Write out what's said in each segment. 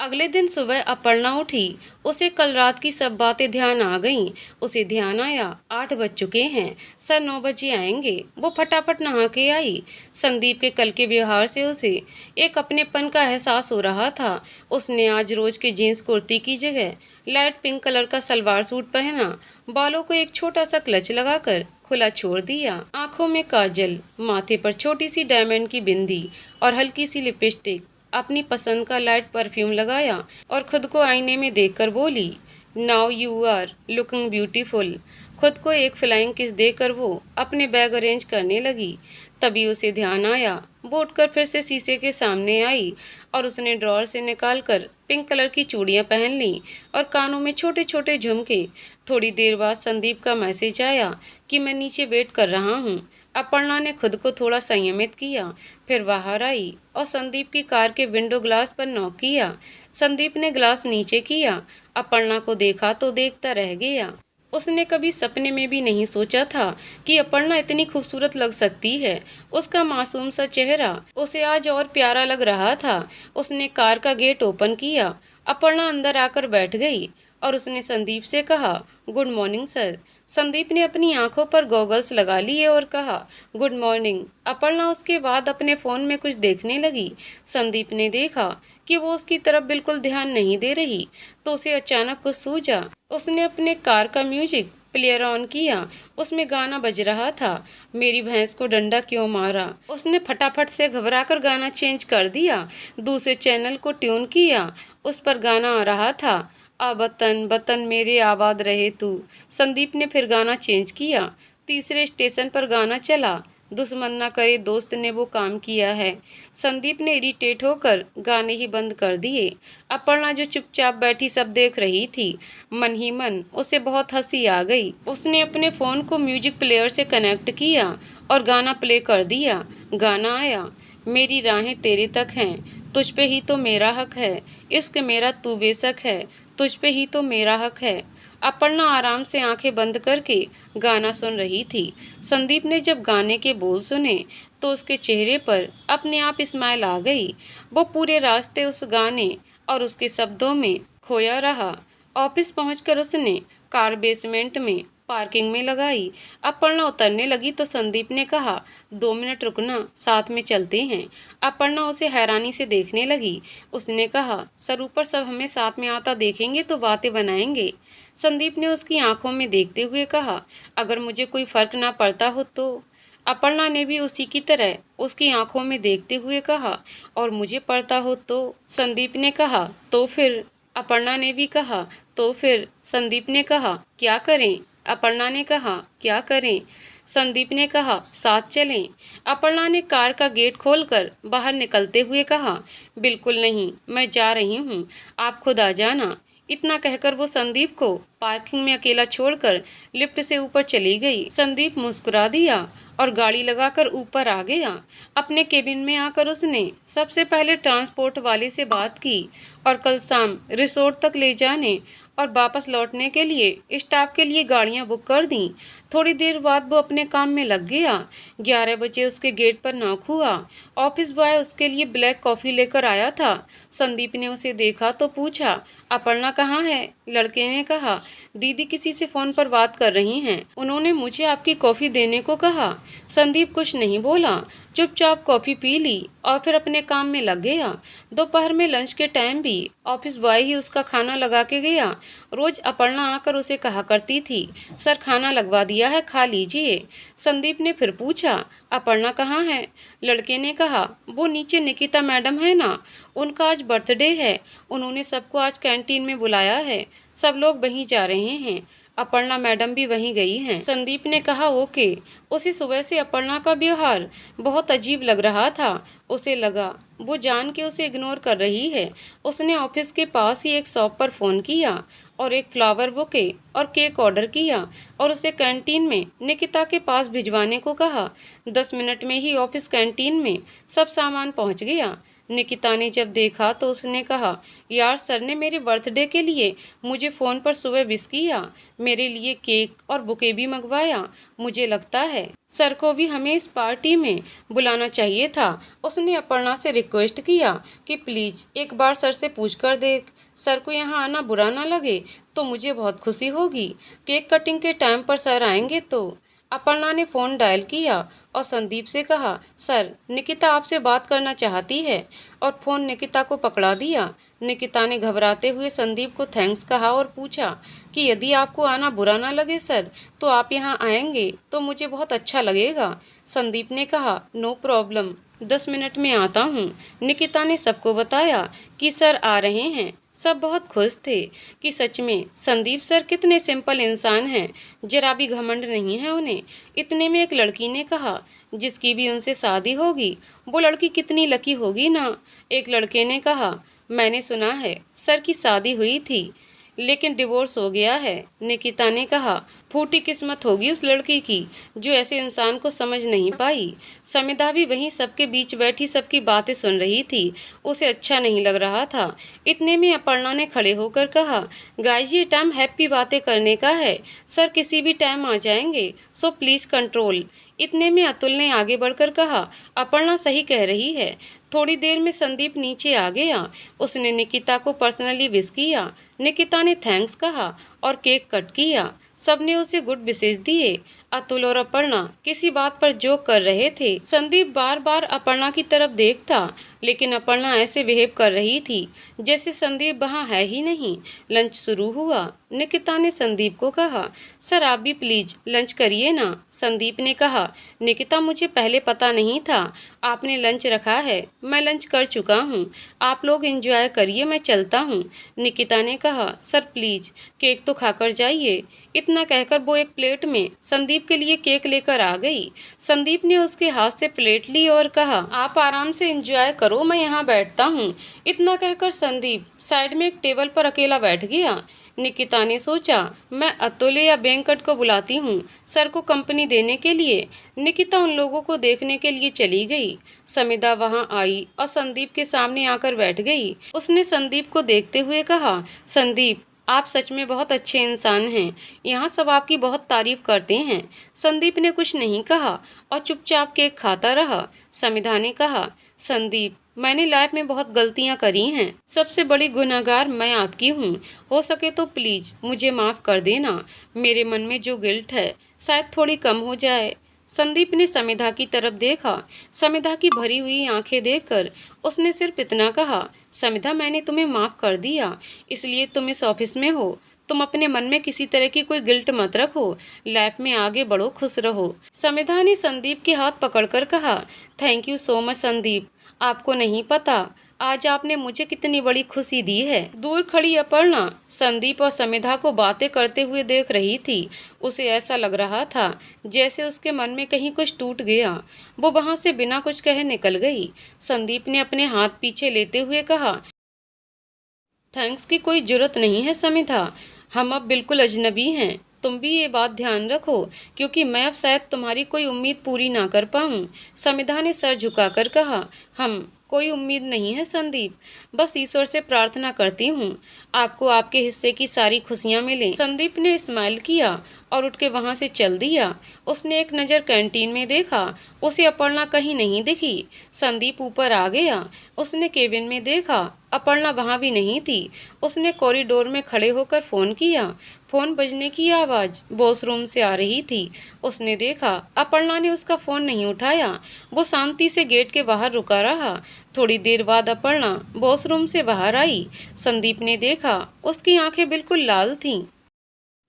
अगले दिन सुबह अपर्णा उठी। उसे कल रात की सब बातें ध्यान आ गईं। उसे ध्यान आया 8 बज चुके हैं, सर 9 बजे आएंगे। वो फटाफट नहा के आई। संदीप के कल के व्यवहार से उसे एक अपनेपन का एहसास हो रहा था। उसने आज रोज की जीन्स कुर्ती की जगह लाइट पिंक कलर का सलवार सूट पहना, बालों को एक छोटा सा क्लच लगाकर खुला छोड़ दिया। आंखों में काजल, माथे पर छोटी सी डायमंड की बिंदी और हल्की सी लिपस्टिक, अपनी पसंद का लाइट परफ्यूम लगाया और खुद को आईने में देखकर बोली, now you are looking beautiful. खुद को एक फ्लाइंग किस देकर वो अपने बैग अरेंज करने लगी। तभी उसे ध्यान आया। वो उठकर फिर से शीशे के सामने आई और उसने ड्रॉअर से निकालकर पिंक कलर की चूड़ियां पहन लीं और कानों में छोटे छोटे झुमके। थोड़ी देर बाद संदीप का मैसेज आया कि मैं नीचे वेट कर रहा हूँ। अपर्णा ने खुद को थोड़ा संयमित किया, फिर बाहर आई और संदीप की कार के विंडो ग्लास पर नॉक किया। संदीप ने ग्लास नीचे किया। अपर्णा को देखा तो देखता रह गया। उसने कभी सपने में भी नहीं सोचा था कि अपर्णा इतनी खूबसूरत लग सकती है। उसका मासूम सा चेहरा उसे आज और प्यारा लग रहा था। उसने कार का गेट ओपन किया। अपर्णा अंदर आकर बैठ गई और उसने संदीप से कहा, गुड मॉर्निंग सर। संदीप ने अपनी आंखों पर गॉगल्स लगा लिए और कहा, गुड मॉर्निंग। अपर्णा उसके बाद अपने फ़ोन में कुछ देखने लगी। संदीप ने देखा कि वो उसकी तरफ बिल्कुल ध्यान नहीं दे रही, तो उसे अचानक कुछ सूझा। उसने अपने कार का म्यूजिक प्लेयर ऑन किया। उसमें गाना बज रहा था, मेरी भैंस को डंडा क्यों मारा। उसने फटाफट से घबराकर गाना चेंज कर दिया, दूसरे चैनल को ट्यून किया। उस पर गाना आ रहा था, आ वतन वतन मेरे आबाद रहे तू। संदीप ने फिर गाना चेंज किया। तीसरे स्टेशन पर गाना चला, दुश्मन ना करे दोस्त ने वो काम किया है। संदीप ने इरिटेट होकर गाने ही बंद कर दिए। अपर्णा जो चुपचाप बैठी सब देख रही थी, मन ही मन उसे बहुत हंसी आ गई। उसने अपने फ़ोन को म्यूजिक प्लेयर से कनेक्ट किया और गाना प्ले कर दिया। गाना आया, मेरी राहें तेरे तक हैं, तुझ पे ही तो मेरा हक है, इश्क मेरा तू बेशक है, तुझ पे ही तो मेरा हक है। अपर्णा आराम से आंखें बंद करके गाना सुन रही थी। संदीप ने जब गाने के बोल सुने तो उसके चेहरे पर अपने आप स्माइल आ गई। वो पूरे रास्ते उस गाने और उसके शब्दों में खोया रहा। ऑफिस पहुंचकर उसने कार बेसमेंट में पार्किंग में लगाई। अपर्णा उतरने लगी तो संदीप ने कहा, 2 मिनट रुकना, साथ में चलते हैं। अपर्णा उसे हैरानी से देखने लगी। उसने कहा, सर ऊपर सब हमें साथ में आता देखेंगे तो बातें बनाएंगे। संदीप ने उसकी आंखों में देखते हुए कहा, अगर मुझे कोई फर्क ना पड़ता हो तो। अपर्णा ने भी उसी की तरह उसकी आंखों में देखते हुए कहा, और मुझे पड़ता हो तो। संदीप ने कहा, तो फिर। अपर्णा ने भी कहा, तो फिर। संदीप ने कहा, क्या करें। अपर्णा ने कहा, क्या करें। संदीप ने कहा, साथ चलें। अपर्णा ने कार का गेट खोलकर बाहर निकलते हुए कहा, बिल्कुल नहीं, मैं जा रही हूँ, आप खुद आ जाना। इतना कहकर वो संदीप को पार्किंग में अकेला छोड़कर लिफ्ट से ऊपर चली गई। संदीप मुस्कुरा दिया और गाड़ी लगाकर ऊपर आ गया। अपने केबिन में आकर उसने सबसे पहले ट्रांसपोर्ट वाले से बात की और कल शाम रिसोर्ट तक ले जाने और वापस लौटने के लिए स्टाफ के लिए गाड़ियां बुक कर दी। थोड़ी देर बाद वो अपने काम में लग गया। 11 बजे उसके गेट पर नॉक हुआ। ऑफिस बॉय उसके लिए ब्लैक कॉफ़ी लेकर आया था। संदीप ने उसे देखा तो पूछा, अपर्णा कहाँ है। लड़के ने कहा, दीदी किसी से फ़ोन पर बात कर रही हैं, उन्होंने मुझे आपकी कॉफ़ी देने को कहा। संदीप कुछ नहीं बोला, चुपचाप कॉफ़ी पी ली और फिर अपने काम में लग गया। दोपहर में लंच के टाइम भी ऑफिस बॉय ही उसका खाना लगा के गया। रोज अपर्णा आकर उसे कहा करती थी, सर खाना लगवा दिया है, खा लीजिए। संदीप ने फिर पूछा, अपर्णा कहाँ है। लड़के ने कहा, वो नीचे निकिता मैडम है ना, उनका आज बर्थडे है, उन्होंने सबको आज कैंटीन में बुलाया है, सब लोग वहीं जा रहे हैं, अपर्णा मैडम भी वहीं गई हैं। संदीप ने कहा, ओके। उसे सुबह से अपर्णा का व्यवहार बहुत अजीब लग रहा था। उसे लगा वो जान के उसे इग्नोर कर रही है। उसने ऑफिस के पास ही एक शॉप पर फ़ोन किया और एक फ्लावर बुके और केक ऑर्डर किया और उसे कैंटीन में निकिता के पास भिजवाने को कहा। 10 मिनट में ही ऑफिस कैंटीन में सब सामान पहुंच गया। निकिता ने जब देखा तो उसने कहा, यार सर ने मेरे बर्थडे के लिए मुझे फ़ोन पर सुबह विश किया, मेरे लिए केक और बुके भी मंगवाया। मुझे लगता है सर को भी हमें इस पार्टी में बुलाना चाहिए था। उसने अपर्णा से रिक्वेस्ट किया कि प्लीज़ एक बार सर से पूछ कर देख, सर को यहाँ आना बुरा ना लगे तो मुझे बहुत खुशी होगी। केक कटिंग के टाइम पर सर आएंगे तो। अपर्णा ने फ़ोन डायल किया और संदीप से कहा, सर निकिता आपसे बात करना चाहती है, और फ़ोन निकिता को पकड़ा दिया। निकिता ने घबराते हुए संदीप को थैंक्स कहा और पूछा कि यदि आपको आना बुरा ना लगे सर, तो आप यहाँ आएंगे तो मुझे बहुत अच्छा लगेगा। संदीप ने कहा, नो प्रॉब्लम, 10 मिनट में आता हूँ। निकिता ने सबको बताया कि सर आ रहे हैं। सब बहुत खुश थे कि सच में संदीप सर कितने सिंपल इंसान हैं, जरा भी घमंड नहीं है उन्हें। इतने में एक लड़की ने कहा, जिसकी भी उनसे शादी होगी वो लड़की कितनी लकी होगी ना। एक लड़के ने कहा, मैंने सुना है सर की शादी हुई थी लेकिन डिवोर्स हो गया है। निकिता ने कहा, फूटी किस्मत होगी उस लड़की की जो ऐसे इंसान को समझ नहीं पाई। समिधा भी वहीं सबके बीच बैठी सबकी बातें सुन रही थी, उसे अच्छा नहीं लग रहा था। इतने में अपर्णा ने खड़े होकर कहा, गाइस ये टाइम हैप्पी बातें करने का है, सर किसी भी टाइम आ जाएंगे, सो प्लीज़ कंट्रोल। इतने में अतुल ने आगे बढ़कर कहा, अपर्णा सही कह रही है। थोड़ी देर में संदीप नीचे आ गया। उसने निकिता को पर्सनली विश किया। निकिता ने थैंक्स कहा और केक कट किया। सबने उसे गुड विशेष दिए। अतुल और अपर्णा किसी बात पर जोक कर रहे थे। संदीप बार बार अपर्णा की तरफ देखता, लेकिन अपर्णा ऐसे बिहेव कर रही थी जैसे संदीप वहाँ है ही नहीं। लंच शुरू हुआ। निकिता ने संदीप को कहा, सर आप भी प्लीज लंच करिए ना। संदीप ने कहा, निकिता मुझे पहले पता नहीं था आपने लंच रखा है, मैं लंच कर चुका हूँ, आप लोग एंजॉय करिए, मैं चलता हूँ। निकिता ने कहा, सर प्लीज केक तो खाकर जाइए। इतना कहकर वो एक प्लेट में संदीप के लिए केक लेकर आ गई। संदीप ने उसके हाथ से प्लेट ली और कहा, आप आराम से एंजॉय करो, मैं यहाँ बैठता हूँ। इतना कहकर संदीप साइड में एक टेबल पर अकेला बैठ गया। निकिता ने सोचा, मैं अतुल या वेंकट को बुलाती हूँ सर को कंपनी देने के लिए। निकिता उन लोगों को देखने के लिए चली गई। समिधा वहाँ आई और संदीप के सामने आकर बैठ गई। उसने संदीप को देखते हुए कहा, संदीप आप सच में बहुत अच्छे इंसान हैं, यहाँ सब आपकी बहुत तारीफ करते हैं। संदीप ने कुछ नहीं कहा और चुपचाप केक खाता रहा। समिधा ने कहा, संदीप मैंने लाइफ में बहुत गलतियाँ करी हैं, सबसे बड़ी गुनहगार मैं आपकी हूँ, हो सके तो प्लीज़ मुझे माफ़ कर देना। मेरे मन में जो गिल्ट है शायद थोड़ी कम हो जाए। संदीप ने समिधा की तरफ देखा। समिधा की भरी हुई आंखें देखकर उसने सिर्फ इतना कहा, समिधा मैंने तुम्हें माफ़ कर दिया, इसलिए तुम इस ऑफिस में हो। तुम अपने मन में किसी तरह की कोई गिल्ट मत रखो, लाइफ में आगे बढ़ो, खुश रहो। समिधा ने संदीप के हाथ पकड़कर कहा, thank you so much Sandeep, आपको नहीं पता आज आपने मुझे कितनी बड़ी खुशी दी है। दूर खड़ी अपर्णा संदीप और समिधा को बातें करते हुए देख रही थी। उसे ऐसा लग रहा था जैसे उसके मन में कहीं कुछ टूट गया। वो वहां से बिना कुछ कहे निकल गई। संदीप ने अपने हाथ पीछे लेते हुए कहा, थैंक्स की कोई जरूरत नहीं है समिधा, हम अब बिल्कुल अजनबी हैं। तुम भी ये बात ध्यान रखो क्योंकि मैं अब शायद तुम्हारी कोई उम्मीद पूरी ना कर पाऊँ। समिधा ने सर झुकाकर कहा, हम कोई उम्मीद नहीं है संदीप, बस ईश्वर से प्रार्थना करती हूँ आपको आपके हिस्से की सारी खुशियाँ मिलें। संदीप ने स्माइल किया और उठ के वहाँ से चल दिया। उसने एक नज़र कैंटीन में देखा, उसे अपर्णा कहीं नहीं दिखी। संदीप ऊपर आ गया। उसने केबिन में देखा, अपर्णा वहाँ भी नहीं थी। उसने कॉरिडोर में खड़े होकर फ़ोन किया। फ़ोन बजने की आवाज़ वॉशरूम से आ रही थी। उसने देखा अपर्णा ने उसका फ़ोन नहीं उठाया। वो शांति से गेट के बाहर रुका रहा। थोड़ी देर बाद अपर्णा वॉशरूम से बाहर आई। संदीप ने देखा उसकी आंखें बिल्कुल लाल थीं।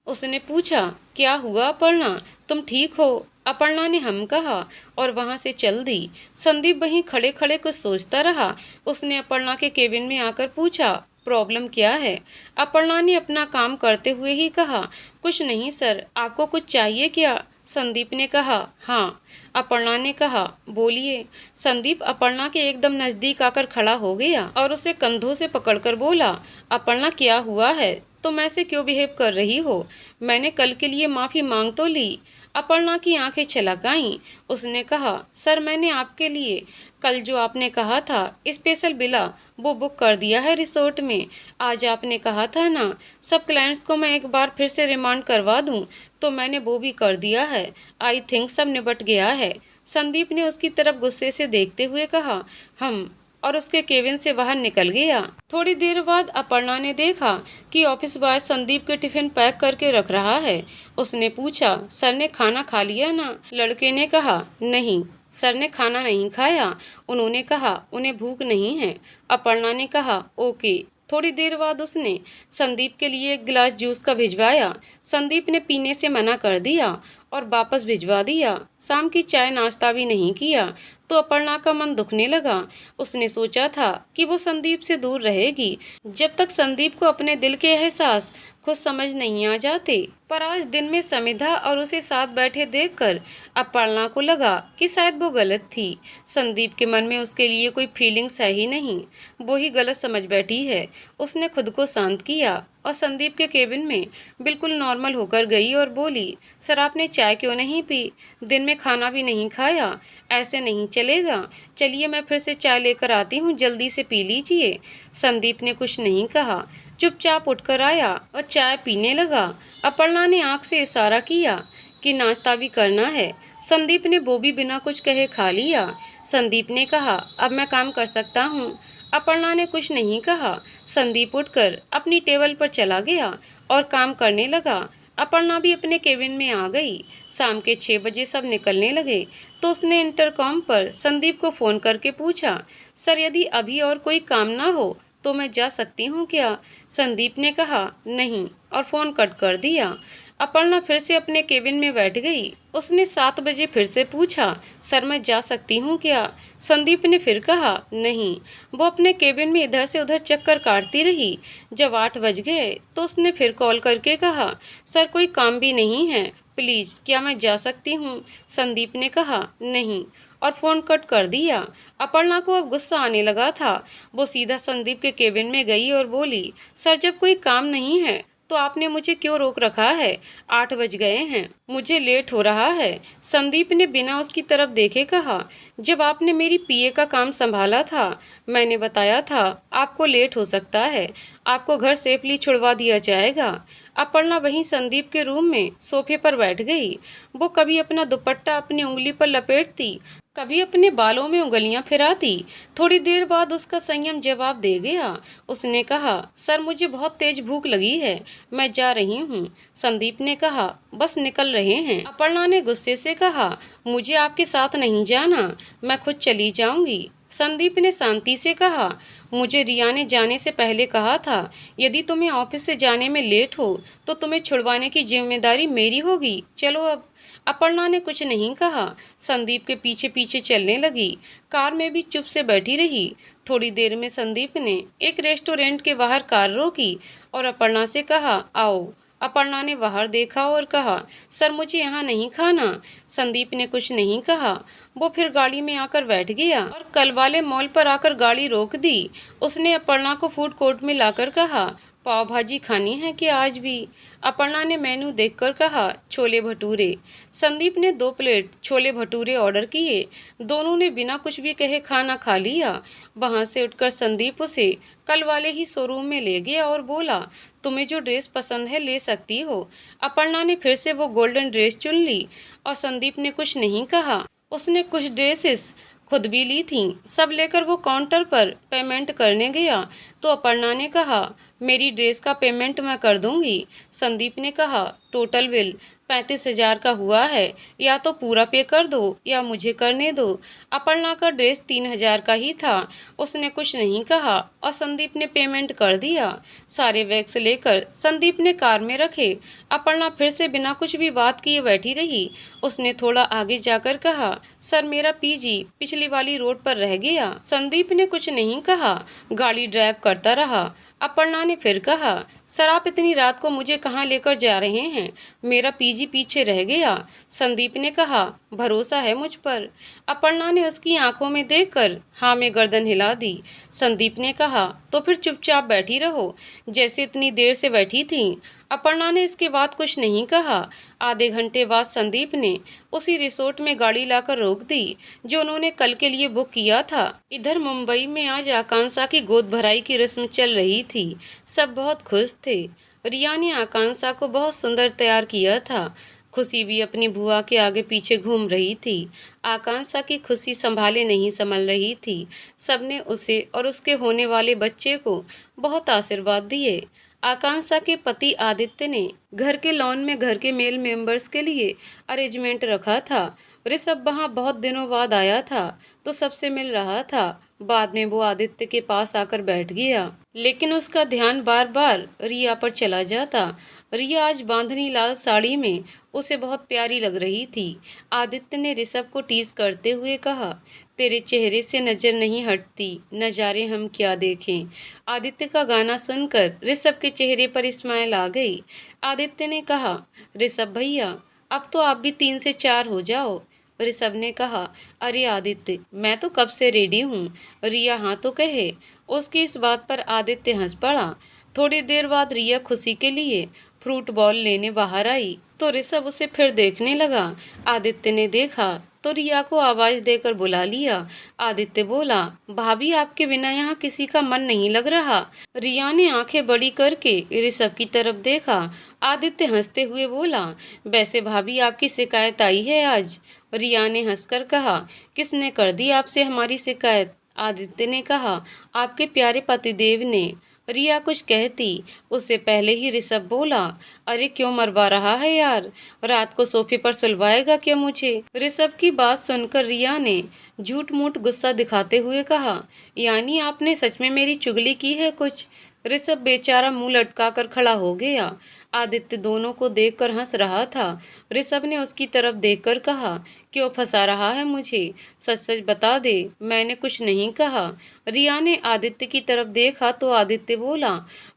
उसने पूछा, क्या हुआ अपर्णा, तुम ठीक हो? अपर्णा ने हम कहा और वहां से चल दी। संदीप वहीं खड़े खड़े कुछ सोचता रहा। उसने अपर्णा के केबिन में आकर पूछा, प्रॉब्लम क्या है? अपर्णा ने अपना काम करते हुए ही कहा, कुछ नहीं सर, आपको कुछ चाहिए क्या? संदीप ने कहा, हाँ। अपर्णा ने कहा, बोलिए। संदीप अपर्णा के एकदम नज़दीक आकर खड़ा हो गया और उसे कंधों से पकड़कर बोला, अपर्णा क्या हुआ है, तुम ऐसे क्यों बिहेव कर रही हो? मैंने कल के लिए माफ़ी मांग तो ली। अपर्णा की आंखें छलक आईं। उसने कहा, सर मैंने आपके लिए कल जो आपने कहा था स्पेशल विला वो बुक कर दिया है रिसोर्ट में। आज आपने कहा था ना सब क्लाइंट्स को मैं एक बार फिर से रिमांड करवा दूं, तो मैंने वो भी कर दिया है। आई थिंक सब निपट गया है। संदीप ने उसकी तरफ गुस्से से देखते हुए कहा। हम और उसके केबिन से बाहर निकल गया। थोड़ी देर बाद अपर्णा ने देखा कि ऑफिस बॉय संदीप के टिफिन पैक करके रख रहा है। उसने पूछा, सर ने खाना खा लिया ना? लड़के ने कहा, नहीं सर ने खाना नहीं खाया। उन्होंने कहा उन्हें भूख नहीं है। अपर्णा ने कहा, ओके। थोड़ी देर बाद उसने संदीप के लिए एक गिलास जूस का भिजवाया। संदीप ने पीने से मना कर दिया और वापस भिजवा दिया। शाम की चाय नाश्ता भी नहीं किया तो अपर्णा का मन दुखने लगा। उसने सोचा था कि वो संदीप से दूर रहेगी जब तक संदीप को अपने दिल के एहसास खुद समझ नहीं आ जाते। पर आज दिन में समिधा और उसे साथ बैठे देखकर अपर्णा को लगा कि शायद वो गलत थी। संदीप के मन में उसके लिए कोई फीलिंग्स है ही नहीं, वो ही गलत समझ बैठी है। उसने खुद को शांत किया और संदीप के केबिन में बिल्कुल नॉर्मल होकर गई और बोली, सर आपने चाय क्यों नहीं पी? दिन में खाना भी नहीं खाया, ऐसे नहीं चलेगा। चलिए मैं फिर से चाय लेकर आती हूँ, जल्दी से पी लीजिए। संदीप ने कुछ नहीं कहा, चुपचाप उठकर आया और चाय पीने लगा। अपर्णा ने आंख से इशारा किया कि नाश्ता भी करना है। संदीप ने वो भी बिना कुछ कहे खा लिया। संदीप ने कहा, अब मैं काम कर सकता हूँ? अपर्णा ने कुछ नहीं कहा। संदीप उठकर अपनी टेबल पर चला गया और काम करने लगा। अपर्णा भी अपने केबिन में आ गई। शाम के 6 बजे सब निकलने लगे तो उसने इंटरकॉम पर संदीप को फ़ोन करके पूछा, सर यदि अभी और कोई काम ना हो तो मैं जा सकती हूँ क्या? संदीप ने कहा, नहीं, और फ़ोन कट कर दिया। अपर्णा फिर से अपने केबिन में बैठ गई। उसने 7 बजे फिर से पूछा, सर मैं जा सकती हूँ क्या? संदीप ने फिर कहा, नहीं। वो अपने केबिन में इधर से उधर चक्कर काटती रही। जब 8 बज गए तो उसने फिर कॉल करके कहा, सर कोई काम भी नहीं है, प्लीज़ क्या मैं जा सकती हूँ? संदीप ने कहा, नहीं, और फ़ोन कट कर दिया। अपर्णा को अब गुस्सा आने लगा था। वो सीधा संदीप के केबिन में गई और बोली, सर जब कोई काम नहीं है तो आपने मुझे क्यों रोक रखा है? 8 बज गए हैं, मुझे लेट हो रहा है। संदीप ने बिना उसकी तरफ देखे कहा, जब आपने मेरी पीए का काम संभाला था मैंने बताया था आपको लेट हो सकता है, आपको घर सेफली छुड़वा दिया जाएगा। अपर्णा वहीं संदीप के रूम में सोफे पर बैठ गई। वो कभी अपना दुपट्टा अपनी उंगली पर लपेटती, कभी अपने बालों में उंगलियां फिराती। थोड़ी देर बाद उसका संयम जवाब दे गया। उसने कहा, सर मुझे बहुत तेज भूख लगी है, मैं जा रही हूँ। संदीप ने कहा, बस निकल रहे हैं। अपर्णा ने गुस्से से कहा, मुझे आपके साथ नहीं जाना, मैं खुद चली जाऊंगी। संदीप ने शांति से कहा, मुझे रिया ने जाने से पहले कहा था यदि तुम्हें ऑफिस से जाने में लेट हो तो तुम्हें छुड़वाने की जिम्मेदारी मेरी होगी। चलो अब। अपर्णा ने कुछ नहीं कहा। संदीप के पीछे पीछे चलने लगी। कार में भी चुप से बैठी रही। थोड़ी देर में संदीप ने एक रेस्टोरेंट के बाहर कार रोकी और अपर्णा से कहा, आओ। अपर्णा ने बाहर देखा और कहा, सर मुझे यहाँ नहीं खाना। संदीप ने कुछ नहीं कहा। वो फिर गाड़ी में आकर बैठ गया और कल वाले मॉल पर आकर गाड़ी रोक दी। उसने अपर्णा को फूड कोर्ट में लाकर कहा, पाव भाजी खानी है कि आज भी? अपर्णा ने मेनू देखकर कहा, छोले भटूरे। संदीप ने 2 प्लेट छोले भटूरे ऑर्डर किए। दोनों ने बिना कुछ भी कहे खाना खा लिया। वहां से उठकर संदीप उसे कल वाले ही शोरूम में ले गया और बोला, तुम्हें जो ड्रेस पसंद है ले सकती हो। अपर्णा ने फिर से वो गोल्डन ड्रेस चुन ली और संदीप ने कुछ नहीं कहा। उसने कुछ ड्रेसेस खुद भी ली थीं। सब लेकर वो काउंटर पर पेमेंट करने गया तो अपर्णा ने कहा, मेरी ड्रेस का पेमेंट मैं कर दूंगी। संदीप ने कहा, टोटल बिल 35,000 का हुआ है, या तो पूरा पे कर दो या मुझे करने दो। अपर्णा का ड्रेस 3,000 का ही था। उसने कुछ नहीं कहा और संदीप ने पेमेंट कर दिया। सारे बैग्स लेकर संदीप ने कार में रखे। अपर्णा फिर से बिना कुछ भी बात किए बैठी रही। उसने थोड़ा आगे जाकर कहा, सर मेरा पीजी पिछली वाली रोड पर रह गया। संदीप ने कुछ नहीं कहा, गाड़ी ड्राइव करता रहा। अपर्णा ने फिर कहा, सर आप इतनी रात को मुझे कहाँ लेकर जा रहे हैं? मेरा पीजी पीछे रह गया। संदीप ने कहा, भरोसा है मुझ पर? अपर्णा ने उसकी आंखों में देखकर हाँ में गर्दन हिला दी। संदीप ने कहा, तो फिर चुपचाप बैठी रहो जैसे इतनी देर से बैठी थी। अपर्णा ने इसके बाद कुछ नहीं कहा। आधे घंटे बाद संदीप ने उसी रिसोर्ट में गाड़ी लाकर रोक दी जो उन्होंने कल के लिए बुक किया था। इधर मुंबई में आज आकांक्षा की गोद भराई की रस्म चल रही थी। सब बहुत खुश थे। रिया ने आकांक्षा को बहुत सुंदर तैयार किया था। खुशी भी अपनी बुआ के आगे पीछे घूम रही थी। आकांक्षा की खुशी संभाले नहीं संभल रही थी। सबने उसे और उसके होने वाले बच्चे को बहुत आशीर्वाद दिए। आकांक्षा के पति आदित्य ने घर के लॉन में घर के मेल मेंबर्स के लिए अरेंजमेंट रखा था। ऋषभ वहाँ बहुत दिनों बाद आया था तो सबसे मिल रहा था। बाद में वो आदित्य के पास आकर बैठ गया, लेकिन उसका ध्यान बार बार रिया पर चला जाता। रिया आज बांधनी लाल साड़ी में उसे बहुत प्यारी लग रही थी। आदित्य ने ऋषभ को टीज करते हुए कहा, तेरे चेहरे से नजर नहीं हटती, नजारे हम क्या देखें। आदित्य का गाना सुनकर ऋषभ के चेहरे पर स्माइल आ गई। आदित्य ने कहा, ऋषभ भैया अब तो आप भी 3 से 4 हो जाओ। ऋषभ ने कहा, अरे आदित्य मैं तो कब से रेडी हूँ। रिया हाँ तो कहे। उसकी इस बात पर आदित्य हंस पड़ा। थोड़ी देर बाद रिया खुशी के लिए फ्रूट बॉल लेने बाहर आई तो ऋषभ उसे फिर देखने लगा। आदित्य ने देखा तो रिया को आवाज देकर बुला लिया। आदित्य बोला, भाभी आपके बिना यहाँ किसी का मन नहीं लग रहा। रिया ने आंखें बड़ी करके ऋषभ की तरफ देखा। आदित्य हंसते हुए बोला, वैसे भाभी आपकी शिकायत आई है आज। रिया ने हंसकर कहा, किसने कर दी आपसे हमारी शिकायत। आदित्य ने कहा, आपके प्यारे पतिदेव ने। रिया कुछ कहती उससे पहले ही ऋषभ बोला, अरे क्यों मरवा रहा है यार, रात को सोफे पर सुलवाएगा क्या मुझे। ऋषभ की बात सुनकर रिया ने झूठ मूठ गुस्सा दिखाते हुए कहा, यानी आपने सच में मेरी चुगली की है कुछ। ऋषभ बेचारा मुंह लटकाकर खड़ा हो गया। आदित्य दोनों को देखकर हंस रहा था। ऋषभ ने उसकी तरफ देखकर कहा, क्यों फंसा रहा है मुझे, सच सच बता दे, मैंने कुछ नहीं कहा। रिया ने आदित्य की तरफ देखा तो आदित्य बोला,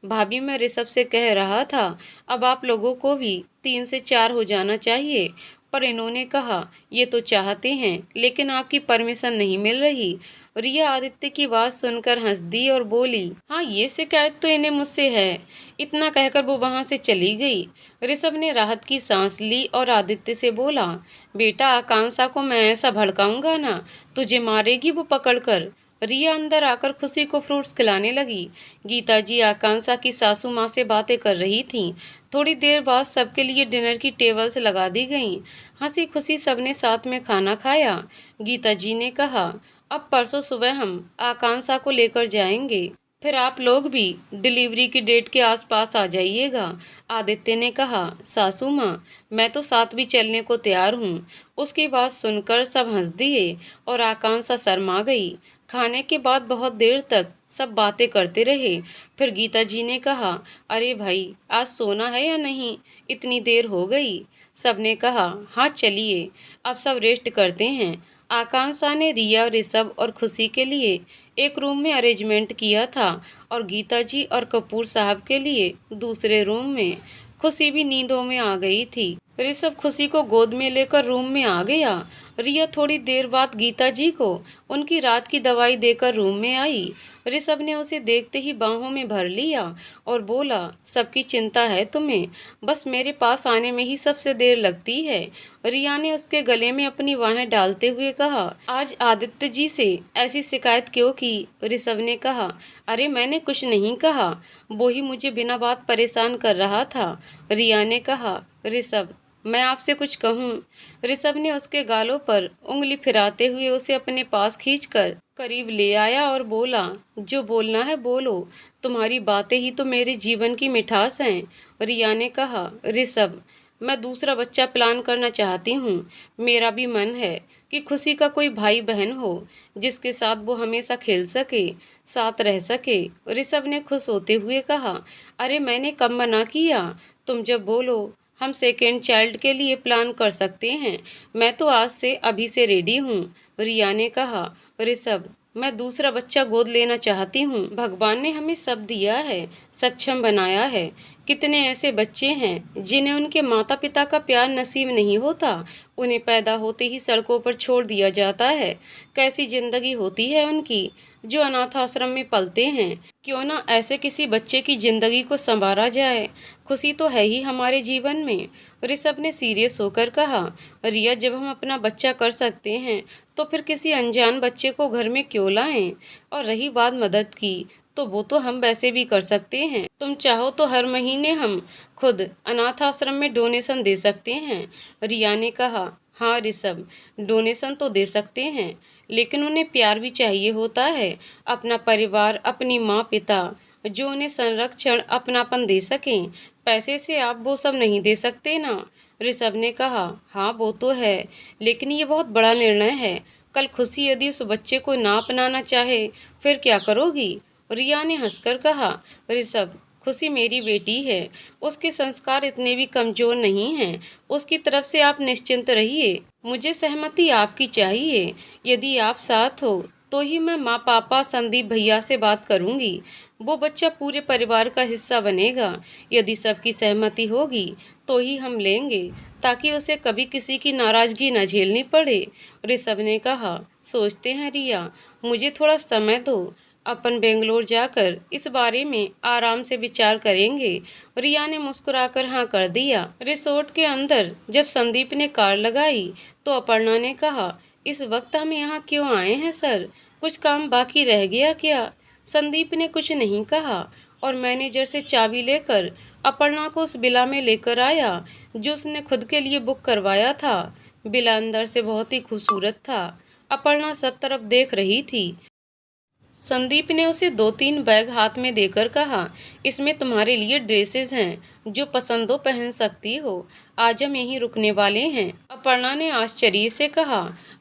भाभी मैं ऋषभ से कह रहा था अब आप लोगों को भी 3 से 4 हो जाना चाहिए, पर इन्होंने कहा ये तो चाहते हैं लेकिन आपकी परमिशन नहीं मिल रही। रिया आदित्य की बात सुनकर हंस दी और बोली, हाँ ये शिकायत तो इन्हें मुझसे है। इतना कहकर वो वहां से चली गई। ऋषभ ने राहत की सांस ली और आदित्य से बोला, बेटा आकांक्षा को मैं ऐसा भड़काऊंगा ना, तुझे मारेगी वो पकड़कर। रिया अंदर आकर खुशी को फ्रूट्स खिलाने लगी। गीता जी आकांक्षा की सासू माँ से बातें कर रही थीं। थोड़ी देर बाद सबके लिए डिनर की टेबल्स लगा दी गईं। हंसी खुशी सबने साथ में खाना खाया। गीता जी ने कहा, अब परसों सुबह हम आकांक्षा को लेकर जाएंगे, फिर आप लोग भी डिलीवरी की डेट के आसपास आ जाइएगा। आदित्य ने कहा, सासू माँ मैं तो साथ भी चलने को तैयार हूँ। उसकी बात सुनकर सब हंस दिए और आकांक्षा शर्मा गई। खाने के बाद बहुत देर तक सब बातें करते रहे। फिर गीता जी ने कहा, अरे भाई आज सोना है या नहीं, इतनी देर हो गई। सबने कहा, हाँ चलिए अब सब रेस्ट करते हैं। आकांक्षा ने रिया, ऋषभ और खुशी के लिए एक रूम में अरेंजमेंट किया था और गीता जी और कपूर साहब के लिए दूसरे रूम में। खुशी भी नींदों में आ गई थी। ऋषभ खुशी को गोद में लेकर रूम में आ गया। रिया थोड़ी देर बाद गीता जी को उनकी रात की दवाई देकर रूम में आई। ऋषभ ने उसे देखते ही बाहों में भर लिया और बोला, सबकी चिंता है तुम्हें, बस मेरे पास आने में ही सबसे देर लगती है। रिया ने उसके गले में अपनी बाहें डालते हुए कहा, आज आदित्य जी से ऐसी शिकायत क्यों की। ऋषभ ने कहा, अरे मैंने कुछ नहीं कहा, वो ही मुझे बिना बात परेशान कर रहा था। रिया ने कहा, ऋषभ मैं आपसे कुछ कहूँ। ऋषभ ने उसके गालों पर उंगली फिराते हुए उसे अपने पास खींचकर करीब ले आया और बोला, जो बोलना है बोलो, तुम्हारी बातें ही तो मेरे जीवन की मिठास हैं। रिया ने कहा, ऋषभ मैं दूसरा बच्चा प्लान करना चाहती हूँ। मेरा भी मन है कि खुशी का कोई भाई बहन हो जिसके साथ वो हमेशा खेल सके, साथ रह सके। ऋषभ ने खुश होते हुए कहा, अरे मैंने कब मना किया, तुम जब बोलो हम सेकेंड चाइल्ड के लिए प्लान कर सकते हैं। मैं तो आज से अभी से रेडी हूँ। रिया ने कहा, ऋषभ मैं दूसरा बच्चा गोद लेना चाहती हूँ। भगवान ने हमें सब दिया है, सक्षम बनाया है। कितने ऐसे बच्चे हैं जिन्हें उनके माता पिता का प्यार नसीब नहीं होता, उन्हें पैदा होते ही सड़कों पर छोड़ दिया जाता है। कैसी जिंदगी होती है उनकी। जो अनाथ आश्रम में पलते हैं। क्यों ना ऐसे किसी बच्चे की जिंदगी को संवारा जाए। खुशी तो है ही हमारे जीवन में। ऋषभ ने सीरियस होकर कहा। रिया, जब हम अपना बच्चा कर सकते हैं तो फिर किसी अनजान बच्चे को घर में क्यों लाएं? और रही बात मदद की, तो वो तो हम वैसे भी कर सकते हैं। तुम चाहो तो हर महीने हम खुद अनाथ आश्रम में डोनेशन दे सकते हैं। रिया ने कहा। हाँ ऋषभ, डोनेशन तो दे सकते हैं, लेकिन उन्हें प्यार भी चाहिए होता है। अपना परिवार, अपनी माँ पिता, जो उन्हें संरक्षण, अपनापन दे सकें। पैसे से आप वो सब नहीं दे सकते ना। ऋषभ ने कहा। हाँ वो तो है, लेकिन ये बहुत बड़ा निर्णय है। कल खुशी यदि उस बच्चे को ना अपनाना चाहे, फिर क्या करोगी? रिया ने हंसकर कहा। ऋषभ, खुशी मेरी बेटी है, उसके संस्कार इतने भी कमजोर नहीं हैं। उसकी तरफ से आप निश्चिंत रहिए। मुझे सहमति आपकी चाहिए। यदि आप साथ हो तो ही मैं माँ, पापा, संदीप भैया से बात करूंगी। वो बच्चा पूरे परिवार का हिस्सा बनेगा। यदि सबकी सहमति होगी तो ही हम लेंगे, ताकि उसे कभी किसी की नाराजगी न झेलनी पड़े। ऋषभ ने कहा। सोचते हैं रिया, मुझे थोड़ा समय दो। अपन बेंगलोर जाकर इस बारे में आराम से विचार करेंगे। रिया ने मुस्कुराकर हाँ कर दिया। रिसोर्ट के अंदर जब संदीप ने कार लगाई तो अपर्णा ने कहा। इस वक्त हम यहाँ क्यों आए हैं सर? कुछ काम बाकी रह गया क्या? संदीप ने कुछ नहीं कहा और मैनेजर से चाबी लेकर अपर्णा को उस विला में लेकर आया जो उसने खुद के लिए बुक करवाया था। विला अंदर से बहुत ही खूबसूरत था। अपर्णा सब तरफ देख रही थी। संदीप ने उसे 2-3 बैग हाथ में देकर कहा। इसमें तुम्हारे लिए ड्रेसेस हैं, जो पसंद हो पहन सकती हो। आज हम यहीं रुकने वाले हैं। अपर्णा ने आश्चर्य से कहा।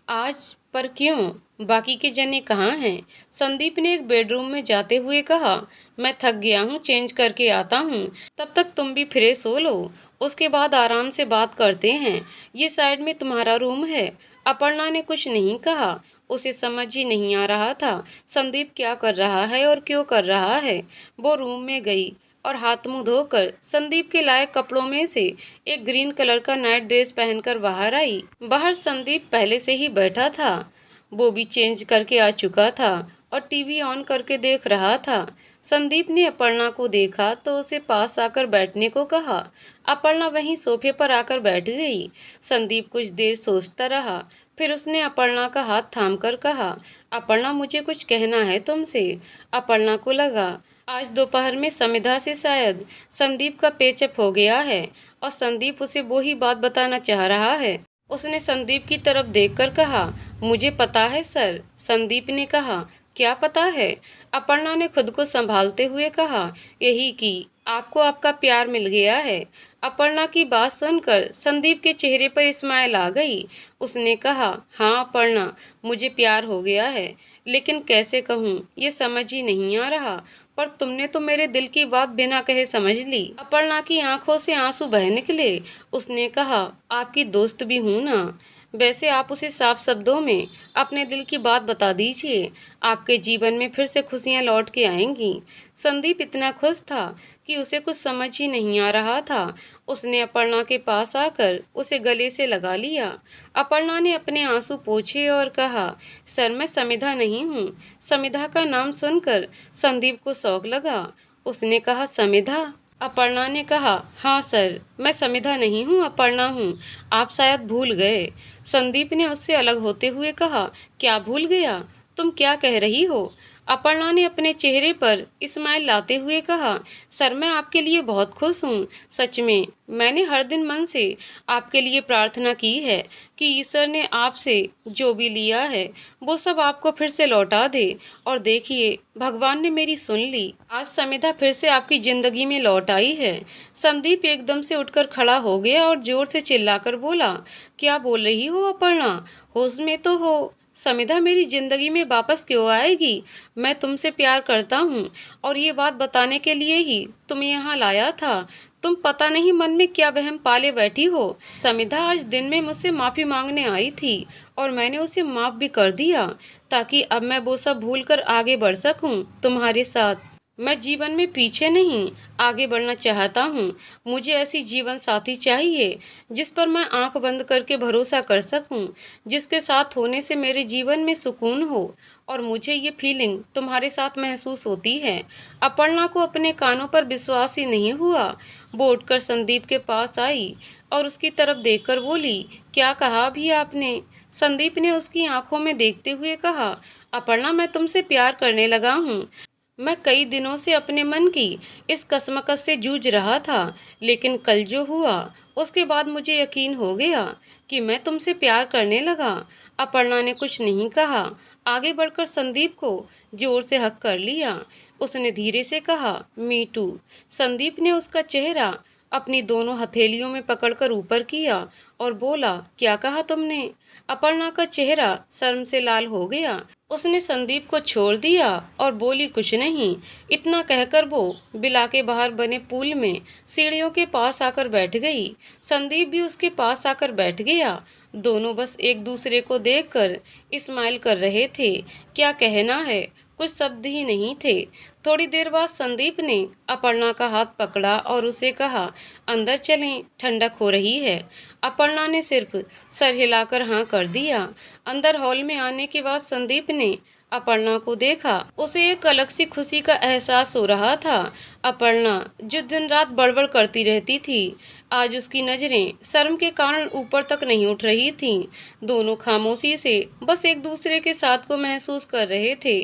आज? पर क्यों? बाकी के जने कहाँ हैं? संदीप ने एक बेडरूम में जाते हुए कहा। मैं थक गया हूँ, चेंज करके आता हूँ। तब तक तुम भी फ्रेश हो लो, उसके बाद आराम से बात करते हैं। ये साइड में तुम्हारा रूम है। अपर्णा ने कुछ नहीं कहा। उसे समझ ही नहीं आ रहा था संदीप क्या कर रहा है और क्यों कर रहा है। वो रूम में गई और हाथ मुंह धोकर संदीप के लायक कपड़ों में से एक ग्रीन कलर का नाइट ड्रेस पहनकर बाहर आई। बाहर संदीप पहले से ही बैठा था। वो भी चेंज करके आ चुका था और टीवी ऑन करके देख रहा था। संदीप ने अपर्णा को देखा तो उसे पास आकर बैठने को कहा। अपर्णा वहीं सोफे पर आकर बैठ गई। संदीप कुछ देर सोचता रहा, फिर उसने अपर्णा का हाथ थामकर कहा। अपर्णा, मुझे कुछ कहना है तुमसे। अपर्णा को लगा आज दोपहर में समिधा से शायद संदीप का पेचअप हो गया है और संदीप उसे वो ही बात बताना चाह रहा है। उसने संदीप की तरफ देखकर कहा। मुझे पता है सर। संदीप ने कहा। क्या पता है? अपर्णा ने खुद को संभालते हुए कहा। यही कि आपको आपका प्यार मिल गया है। अपर्णा की बात सुनकर संदीप के चेहरे पर स्माइल आ गई। उसने कहा। हाँ अपर्णा, मुझे प्यार हो गया है, लेकिन कैसे कहूँ ये समझ ही नहीं आ रहा। पर तुमने तो मेरे दिल की बात बिना कहे समझ ली। अपर्णा की आंखों से आंसू बह निकले। उसने कहा। आपकी दोस्त भी हूँ ना, वैसे आप उसे साफ शब्दों में अपने दिल की बात बता दीजिए। आपके जीवन में फिर से खुशियाँ लौट के आएंगी। संदीप इतना खुश था कि उसे कुछ समझ ही नहीं आ रहा था। उसने अपर्णा के पास आकर उसे गले से लगा लिया। अपर्णा ने अपने आंसू पोंछे और कहा। सर, मैं समिधा नहीं हूँ। समिधा का नाम सुनकर संदीप को शौक लगा। उसने कहा। समिधा? अपर्णा ने कहा। हाँ सर, मैं समिधा नहीं हूँ, अपर्णा हूँ। आप शायद भूल गए। संदीप ने उससे अलग होते हुए कहा। क्या भूल गया? तुम क्या कह रही हो? अपर्णा ने अपने चेहरे पर स्माइल लाते हुए कहा। सर, मैं आपके लिए बहुत खुश हूँ। सच में मैंने हर दिन मन से आपके लिए प्रार्थना की है कि ईश्वर ने आपसे जो भी लिया है वो सब आपको फिर से लौटा दे। और देखिए, भगवान ने मेरी सुन ली। आज समिधा फिर से आपकी जिंदगी में लौट आई है। संदीप एकदम से उठकर खड़ा हो गया और जोर से चिल्लाकर बोला। क्या बोल रही हो अपर्णा? होश में तो हो। समिधा मेरी जिंदगी में वापस क्यों आएगी? मैं तुमसे प्यार करता हूँ और ये बात बताने के लिए ही तुम्हें यहाँ लाया था। तुम पता नहीं मन में क्या वहम पाले बैठी हो। समिधा आज दिन में मुझसे माफ़ी मांगने आई थी और मैंने उसे माफ़ भी कर दिया, ताकि अब मैं वो सब भूल कर आगे बढ़ सकूं तुम्हारे साथ। मैं जीवन में पीछे नहीं, आगे बढ़ना चाहता हूँ। मुझे ऐसी जीवन साथी चाहिए जिस पर मैं आंख बंद करके भरोसा कर सकूँ, जिसके साथ होने से मेरे जीवन में सुकून हो। और मुझे ये फीलिंग तुम्हारे साथ महसूस होती है। अपर्णा को अपने कानों पर विश्वास ही नहीं हुआ। वो उठकर संदीप के पास आई और उसकी तरफ देखकर बोली, क्या कहा अभी आपने? संदीप ने उसकी आंखों में देखते हुए कहा, अपर्णा, मैं तुमसे प्यार करने लगा हूँ। मैं कई दिनों से अपने मन की इस कशमकश से जूझ रहा था, लेकिन कल जो हुआ उसके बाद मुझे यकीन हो गया कि मैं तुमसे प्यार करने लगा। अपर्णा ने कुछ नहीं कहा, आगे बढ़कर संदीप को जोर से हक कर लिया। उसने धीरे से कहा, मी टू। संदीप ने उसका चेहरा अपनी दोनों हथेलियों में पकड़कर ऊपर किया और बोला, क्या कहा तुमने? अपर्णा का चेहरा शर्म से लाल हो गया। उसने संदीप को छोड़ दिया और बोली, कुछ नहीं। इतना कहकर वो बिला के बाहर बने पूल में सीढ़ियों के पास आकर बैठ गई। संदीप भी उसके पास आकर बैठ गया। दोनों बस एक दूसरे को देखकर स्माइल कर रहे थे। क्या कहना है, कुछ शब्द ही नहीं थे। थोड़ी देर बाद संदीप ने अपर्णा का हाथ पकड़ा और उसे कहा, अंदर चलें, ठंडक हो रही है। अपर्णा ने सिर्फ सर हिलाकर हाँ कर दिया। अंदर हॉल में आने के बाद संदीप ने अपर्णा को देखा। उसे एक अलग सी खुशी का एहसास हो रहा था। अपर्णा जो दिन रात बड़बड़ करती रहती थी, आज उसकी नज़रें शर्म के कारण ऊपर तक नहीं उठ रही थीं। दोनों खामोशी से बस एक दूसरे के साथ को महसूस कर रहे थे।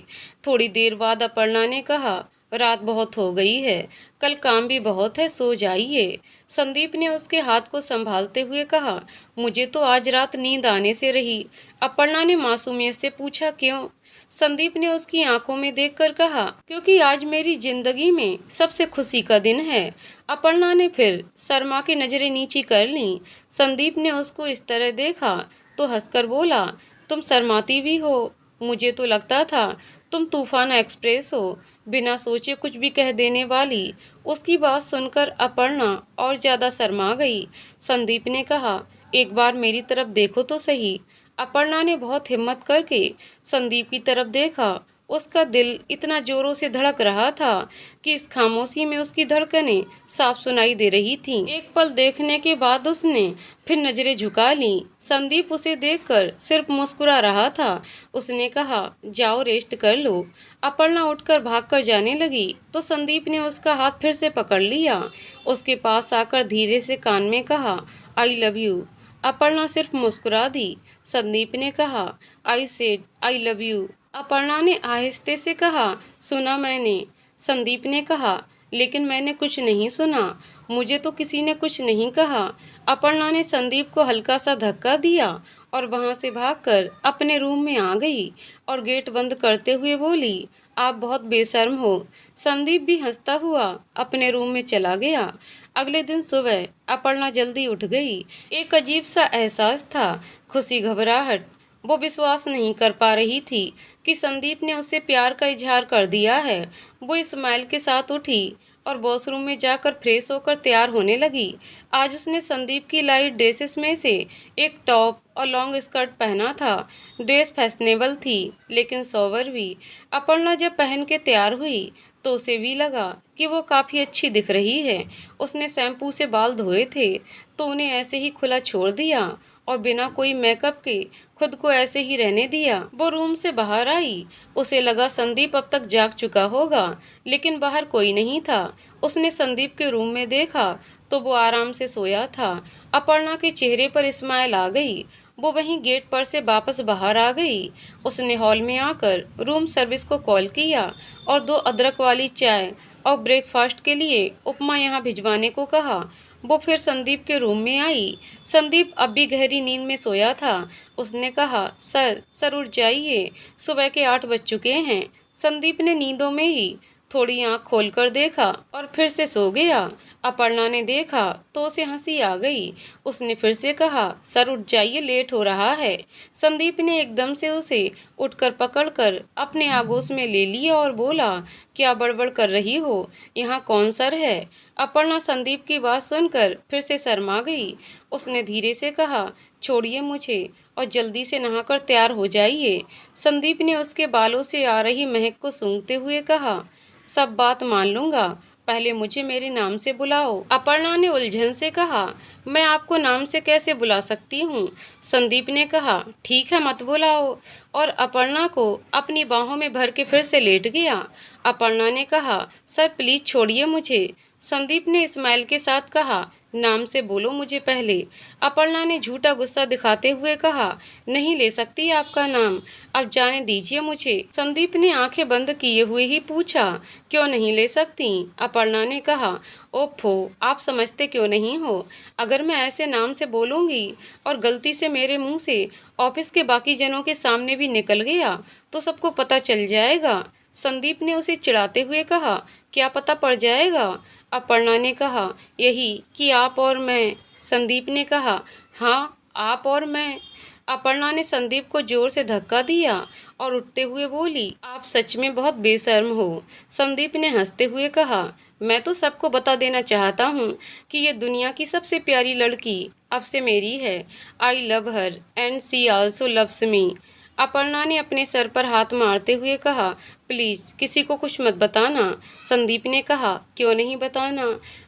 थोड़ी देर बाद अपर्णा ने कहा, रात बहुत हो गई है, कल काम भी बहुत है, सो जाइए। संदीप ने उसके हाथ को संभालते हुए कहा, मुझे तो आज रात नींद आने से रही। अपर्णा ने मासूमियत से पूछा, क्यों? संदीप ने उसकी आंखों में देखकर कहा, क्योंकि आज मेरी जिंदगी में सबसे खुशी का दिन है। अपर्णा ने फिर शर्मा की नजरें नीची कर लीं। संदीप ने उसको इस तरह देखा तो हंसकर बोला, तुम शर्माती भी हो। मुझे तो लगता था तुम तूफान एक्सप्रेस हो, बिना सोचे कुछ भी कह देने वाली। उसकी बात सुनकर अपर्णा और ज़्यादा शर्मा गई। संदीप ने कहा, एक बार मेरी तरफ देखो तो सही। अपर्णा ने बहुत हिम्मत करके संदीप की तरफ देखा। उसका दिल इतना जोरों से धड़क रहा था कि इस खामोशी में उसकी धड़कनें साफ सुनाई दे रही थीं। एक पल देखने के बाद उसने फिर नजरें झुका लीं। संदीप उसे देखकर सिर्फ मुस्कुरा रहा था। उसने कहा, जाओ रेस्ट कर लो। अपर्णा उठकर भागकर जाने लगी तो संदीप ने उसका हाथ फिर से पकड़ लिया। उसके पास आकर धीरे से कान में कहा, आई लव यू। अपर्णा सिर्फ मुस्कुरा दी। संदीप ने कहा, I said I love you. Aparna ने आहिस्ते से कहा, सुना मैंने। संदीप ने कहा, लेकिन मैंने कुछ नहीं सुना। मुझे तो किसी ने कुछ नहीं कहा। अपर्णा ने संदीप को हल्का सा धक्का दिया और वहां से भागकर अपने रूम में आ गई और गेट बंद करते हुए बोली, आप बहुत बेशर्म हो। संदीप भी हंसता हुआ अपने रूम में चला गया। अगले दिन सुबह अपर्णा जल्दी उठ गई। एक अजीब सा एहसास था, खुशी, घबराहट। वो विश्वास नहीं कर पा रही थी कि संदीप ने उससे प्यार का इजहार कर दिया है। वो स्माइल के साथ उठी और वॉशरूम में जाकर फ्रेश होकर तैयार होने लगी। आज उसने संदीप की लाइट ड्रेसेस में से एक टॉप और लॉन्ग स्कर्ट पहना था। ड्रेस फैशनेबल थी लेकिन सोबर भी। अपर्णा जब पहन के तैयार हुई तो उसे भी लगा कि वो काफ़ी अच्छी दिख रही है। उसने शैम्पू से बाल धोए थे तो उन्हें ऐसे ही खुला छोड़ दिया और बिना कोई मेकअप के खुद को ऐसे ही रहने दिया। वो रूम से बाहर आई। उसे लगा संदीप अब तक जाग चुका होगा, लेकिन बाहर कोई नहीं था। उसने संदीप के रूम में देखा तो वो आराम से सोया था। अपर्णा के चेहरे पर स्माइल आ गई। वो वहीं गेट पर से वापस बाहर आ गई। उसने हॉल में आकर रूम सर्विस को कॉल किया और 2 अदरक वाली चाय और ब्रेकफास्ट के लिए उपमा यहाँ भिजवाने को कहा। वो फिर संदीप के रूम में आई। संदीप अब भी गहरी नींद में सोया था। उसने कहा, सर उठ जाइए, सुबह के 8 बज चुके हैं। संदीप ने नींदों में ही थोड़ी आंख खोलकर देखा और फिर से सो गया। अपर्णा ने देखा तो उसे हंसी आ गई। उसने फिर से कहा, सर उठ जाइए, लेट हो रहा है। संदीप ने एकदम से उसे उठकर पकड़कर अपने आगोश में ले लिया और बोला, क्या बड़बड़ कर रही हो? यहाँ कौन सर है? अपर्णा संदीप की बात सुनकर फिर से शर्मा गई। उसने धीरे से कहा, छोड़िए मुझे और जल्दी से नहाकर तैयार हो जाइए। संदीप ने उसके बालों से आ रही महक को सूंघते हुए कहा, सब बात मान लूँगा, पहले मुझे मेरे नाम से बुलाओ। अपर्णा ने उलझन से कहा, मैं आपको नाम से कैसे बुला सकती हूँ? संदीप ने कहा, ठीक है मत बुलाओ, और अपर्णा को अपनी बाहों में भर के फिर से लेट गया। अपर्णा ने कहा, सर प्लीज़ छोड़िए मुझे। संदीप ने स्माइल के साथ कहा, नाम से बोलो मुझे पहले। अपर्णा ने झूठा गुस्सा दिखाते हुए कहा, नहीं ले सकती आपका नाम, अब जाने दीजिए मुझे। संदीप ने आंखें बंद किए हुए ही पूछा, क्यों नहीं ले सकती? अपर्णा ने कहा, ओफो, आप समझते क्यों नहीं हो? अगर मैं ऐसे नाम से बोलूँगी और गलती से मेरे मुंह से ऑफिस के बाकी जनों के सामने भी निकल गया तो सबको पता चल जाएगा। संदीप ने उसे चिढ़ाते हुए कहा, क्या पता पड़ जाएगा? अपर्णा ने कहा, यही कि आप और मैं। संदीप ने कहा, हाँ आप और मैं। अपर्णा ने संदीप को जोर से धक्का दिया और उठते हुए बोली, आप सच में बहुत बेशर्म हो। संदीप ने हंसते हुए कहा, मैं तो सबको बता देना चाहता हूँ कि ये दुनिया की सबसे प्यारी लड़की अब से मेरी है। I love her and she also loves me. Aparna ने अपने सर पर हाथ मारते हुए कहा, प्लीज़ किसी को कुछ मत बताना। संदीप ने कहा, क्यों नहीं बताना?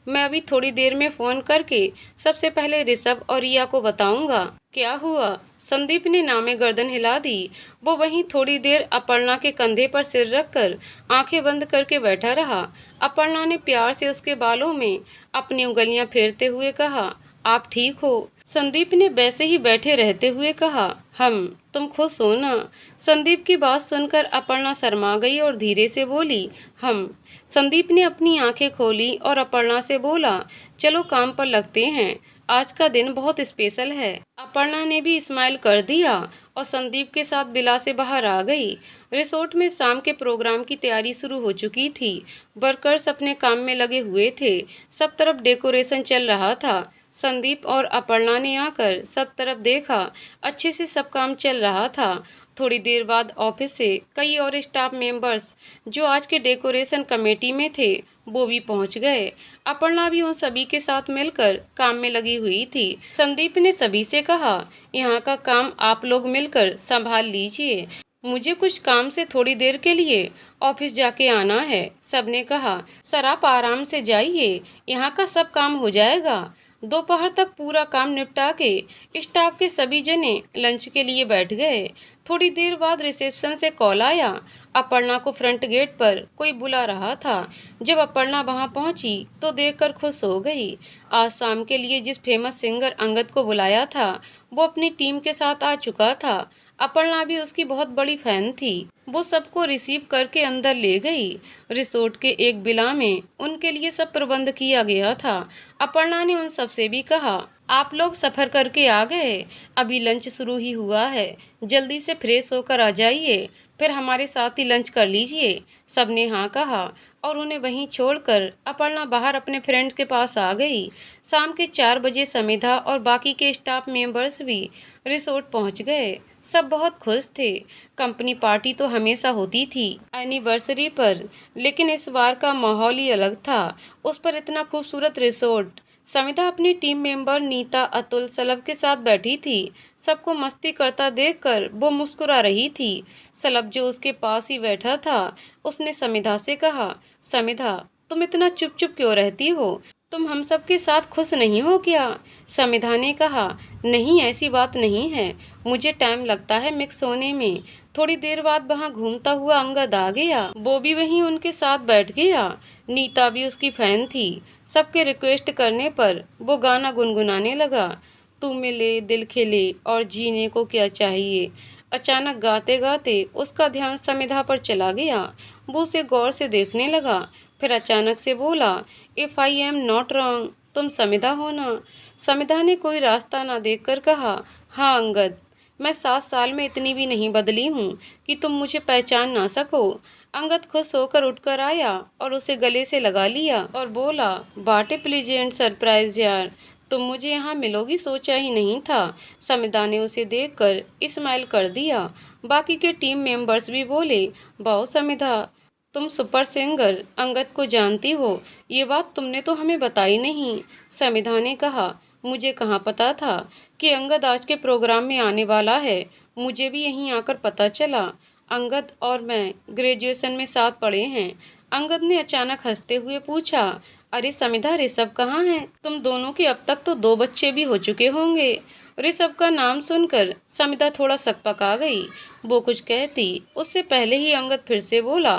मैं अभी थोड़ी देर में फ़ोन करके सबसे पहले ऋषभ और रिया को बताऊंगा। क्या हुआ? संदीप ने नामे गर्दन हिला दी। वो वहीं थोड़ी देर अपर्णा के कंधे पर सिर रखकर आंखें बंद करके बैठा रहा। अपर्णा ने प्यार से उसके बालों में अपनी उंगलियां फेरते हुए कहा, आप ठीक हो? संदीप ने वैसे ही बैठे रहते हुए कहा, तुम खुश हो ना? संदीप की बात सुनकर अपर्णा शर्मा गई और धीरे से बोली, हम। संदीप ने अपनी आंखें खोली और अपर्णा से बोला, चलो काम पर लगते हैं, आज का दिन बहुत स्पेशल है। अपर्णा ने भी स्माइल कर दिया और संदीप के साथ बिला से बाहर आ गई। रिसोर्ट में शाम के प्रोग्राम की तैयारी शुरू हो चुकी थी। वर्कर्स अपने काम में लगे हुए थे। सब तरफ डेकोरेशन चल रहा था। संदीप और अपर्णा ने आकर सब तरफ देखा। अच्छे से सब काम चल रहा था। थोड़ी देर बाद ऑफिस से कई और स्टाफ मेंबर्स जो आज के डेकोरेशन कमेटी में थे वो भी पहुंच गए। अपर्णा भी उन सभी के साथ मिलकर काम में लगी हुई थी। संदीप ने सभी से कहा, यहाँ का काम आप लोग मिलकर संभाल लीजिए, मुझे कुछ काम से थोड़ी देर के लिए ऑफिस जाके आना है। सबने कहा, सर आप आराम से जाइए, यहाँ का सब काम हो जाएगा। दोपहर तक पूरा काम निपटा के स्टाफ के सभी जने लंच के लिए बैठ गए। थोड़ी देर बाद रिसेप्शन से कॉल आया। अपर्णा को फ्रंट गेट पर कोई बुला रहा था। जब अपर्णा वहां पहुंची तो देखकर खुश हो गई। आज शाम के लिए जिस फेमस सिंगर अंगद को बुलाया था वो अपनी टीम के साथ आ चुका था। अपर्णा भी उसकी बहुत बड़ी फैन थी। वो सबको रिसीव करके अंदर ले गई। रिसोर्ट के एक विला में उनके लिए सब प्रबंध किया गया था। अपर्णा ने उन सबसे भी कहा, आप लोग सफ़र करके आ गए, अभी लंच शुरू ही हुआ है, जल्दी से फ्रेश होकर आ जाइए, फिर हमारे साथ ही लंच कर लीजिए। सबने हाँ कहा और उन्हें वहीं छोड़कर अपर्णा बाहर अपने फ्रेंड्स के पास आ गई। शाम के 4 बजे समिधा और बाकी के स्टाफ मेंबर्स भी रिसोर्ट पहुंच गए। सब बहुत खुश थे। कंपनी पार्टी तो हमेशा होती थी एनिवर्सरी पर, लेकिन इस बार का माहौल ही अलग था। उस पर इतना खूबसूरत रिसोर्ट। समिधा अपनी टीम मेंबर नीता, अतुल, सलभ के साथ बैठी थी। सबको मस्ती करता देखकर वो मुस्कुरा रही थी। सलभ जो उसके पास ही बैठा था, उसने समिधा से कहा, समिधा तुम इतना चुप चुप क्यों रहती हो? तुम हम सब के साथ खुश नहीं हो क्या? समिधा ने कहा, नहीं ऐसी बात नहीं है, मुझे टाइम लगता है मिक्स होने में। थोड़ी देर बाद वहाँ घूमता हुआ अंगद आ गया। वो भी वहीं उनके साथ बैठ गया। नीता भी उसकी फैन थी। सबके रिक्वेस्ट करने पर वो गाना गुनगुनाने लगा, तू मिले दिल खिले और जीने को क्या चाहिए। अचानक गाते गाते उसका ध्यान समिधा पर चला गया। वो उसे गौर से देखने लगा, फिर अचानक से बोला, if I am not wrong, तुम समिधा हो ना? समिधा ने कोई रास्ता ना देखकर कहा, हाँ अंगद, मैं 7 साल में इतनी भी नहीं बदली हूँ कि तुम मुझे पहचान ना सको। अंगद खुश होकर उठकर आया और उसे गले से लगा लिया और बोला, व्हाट ए प्लीजेंट सरप्राइज यार, तुम मुझे यहाँ मिलोगी सोचा ही नहीं था। समिधा ने उसे देखकर स्माइल कर दिया। बाकी के टीम मेंबर्स भी बोले, वाह समिधा, तुम सुपर सिंगर अंगद को जानती हो, ये बात तुमने तो हमें बताई नहीं। समिधा ने कहा, मुझे कहाँ पता था कि अंगद आज के प्रोग्राम में आने वाला है, मुझे भी यहीं आकर पता चला। अंगद और मैं ग्रेजुएशन में साथ पढ़े हैं। अंगद ने अचानक हंसते हुए पूछा, अरे समिधा, ऋषभ कहाँ है? तुम दोनों के अब तक तो 2 बच्चे भी हो चुके होंगे। ऋषभ का नाम सुनकर समिधा थोड़ा सकपका गई। वो कुछ कहती उससे पहले ही अंगद फिर से बोला,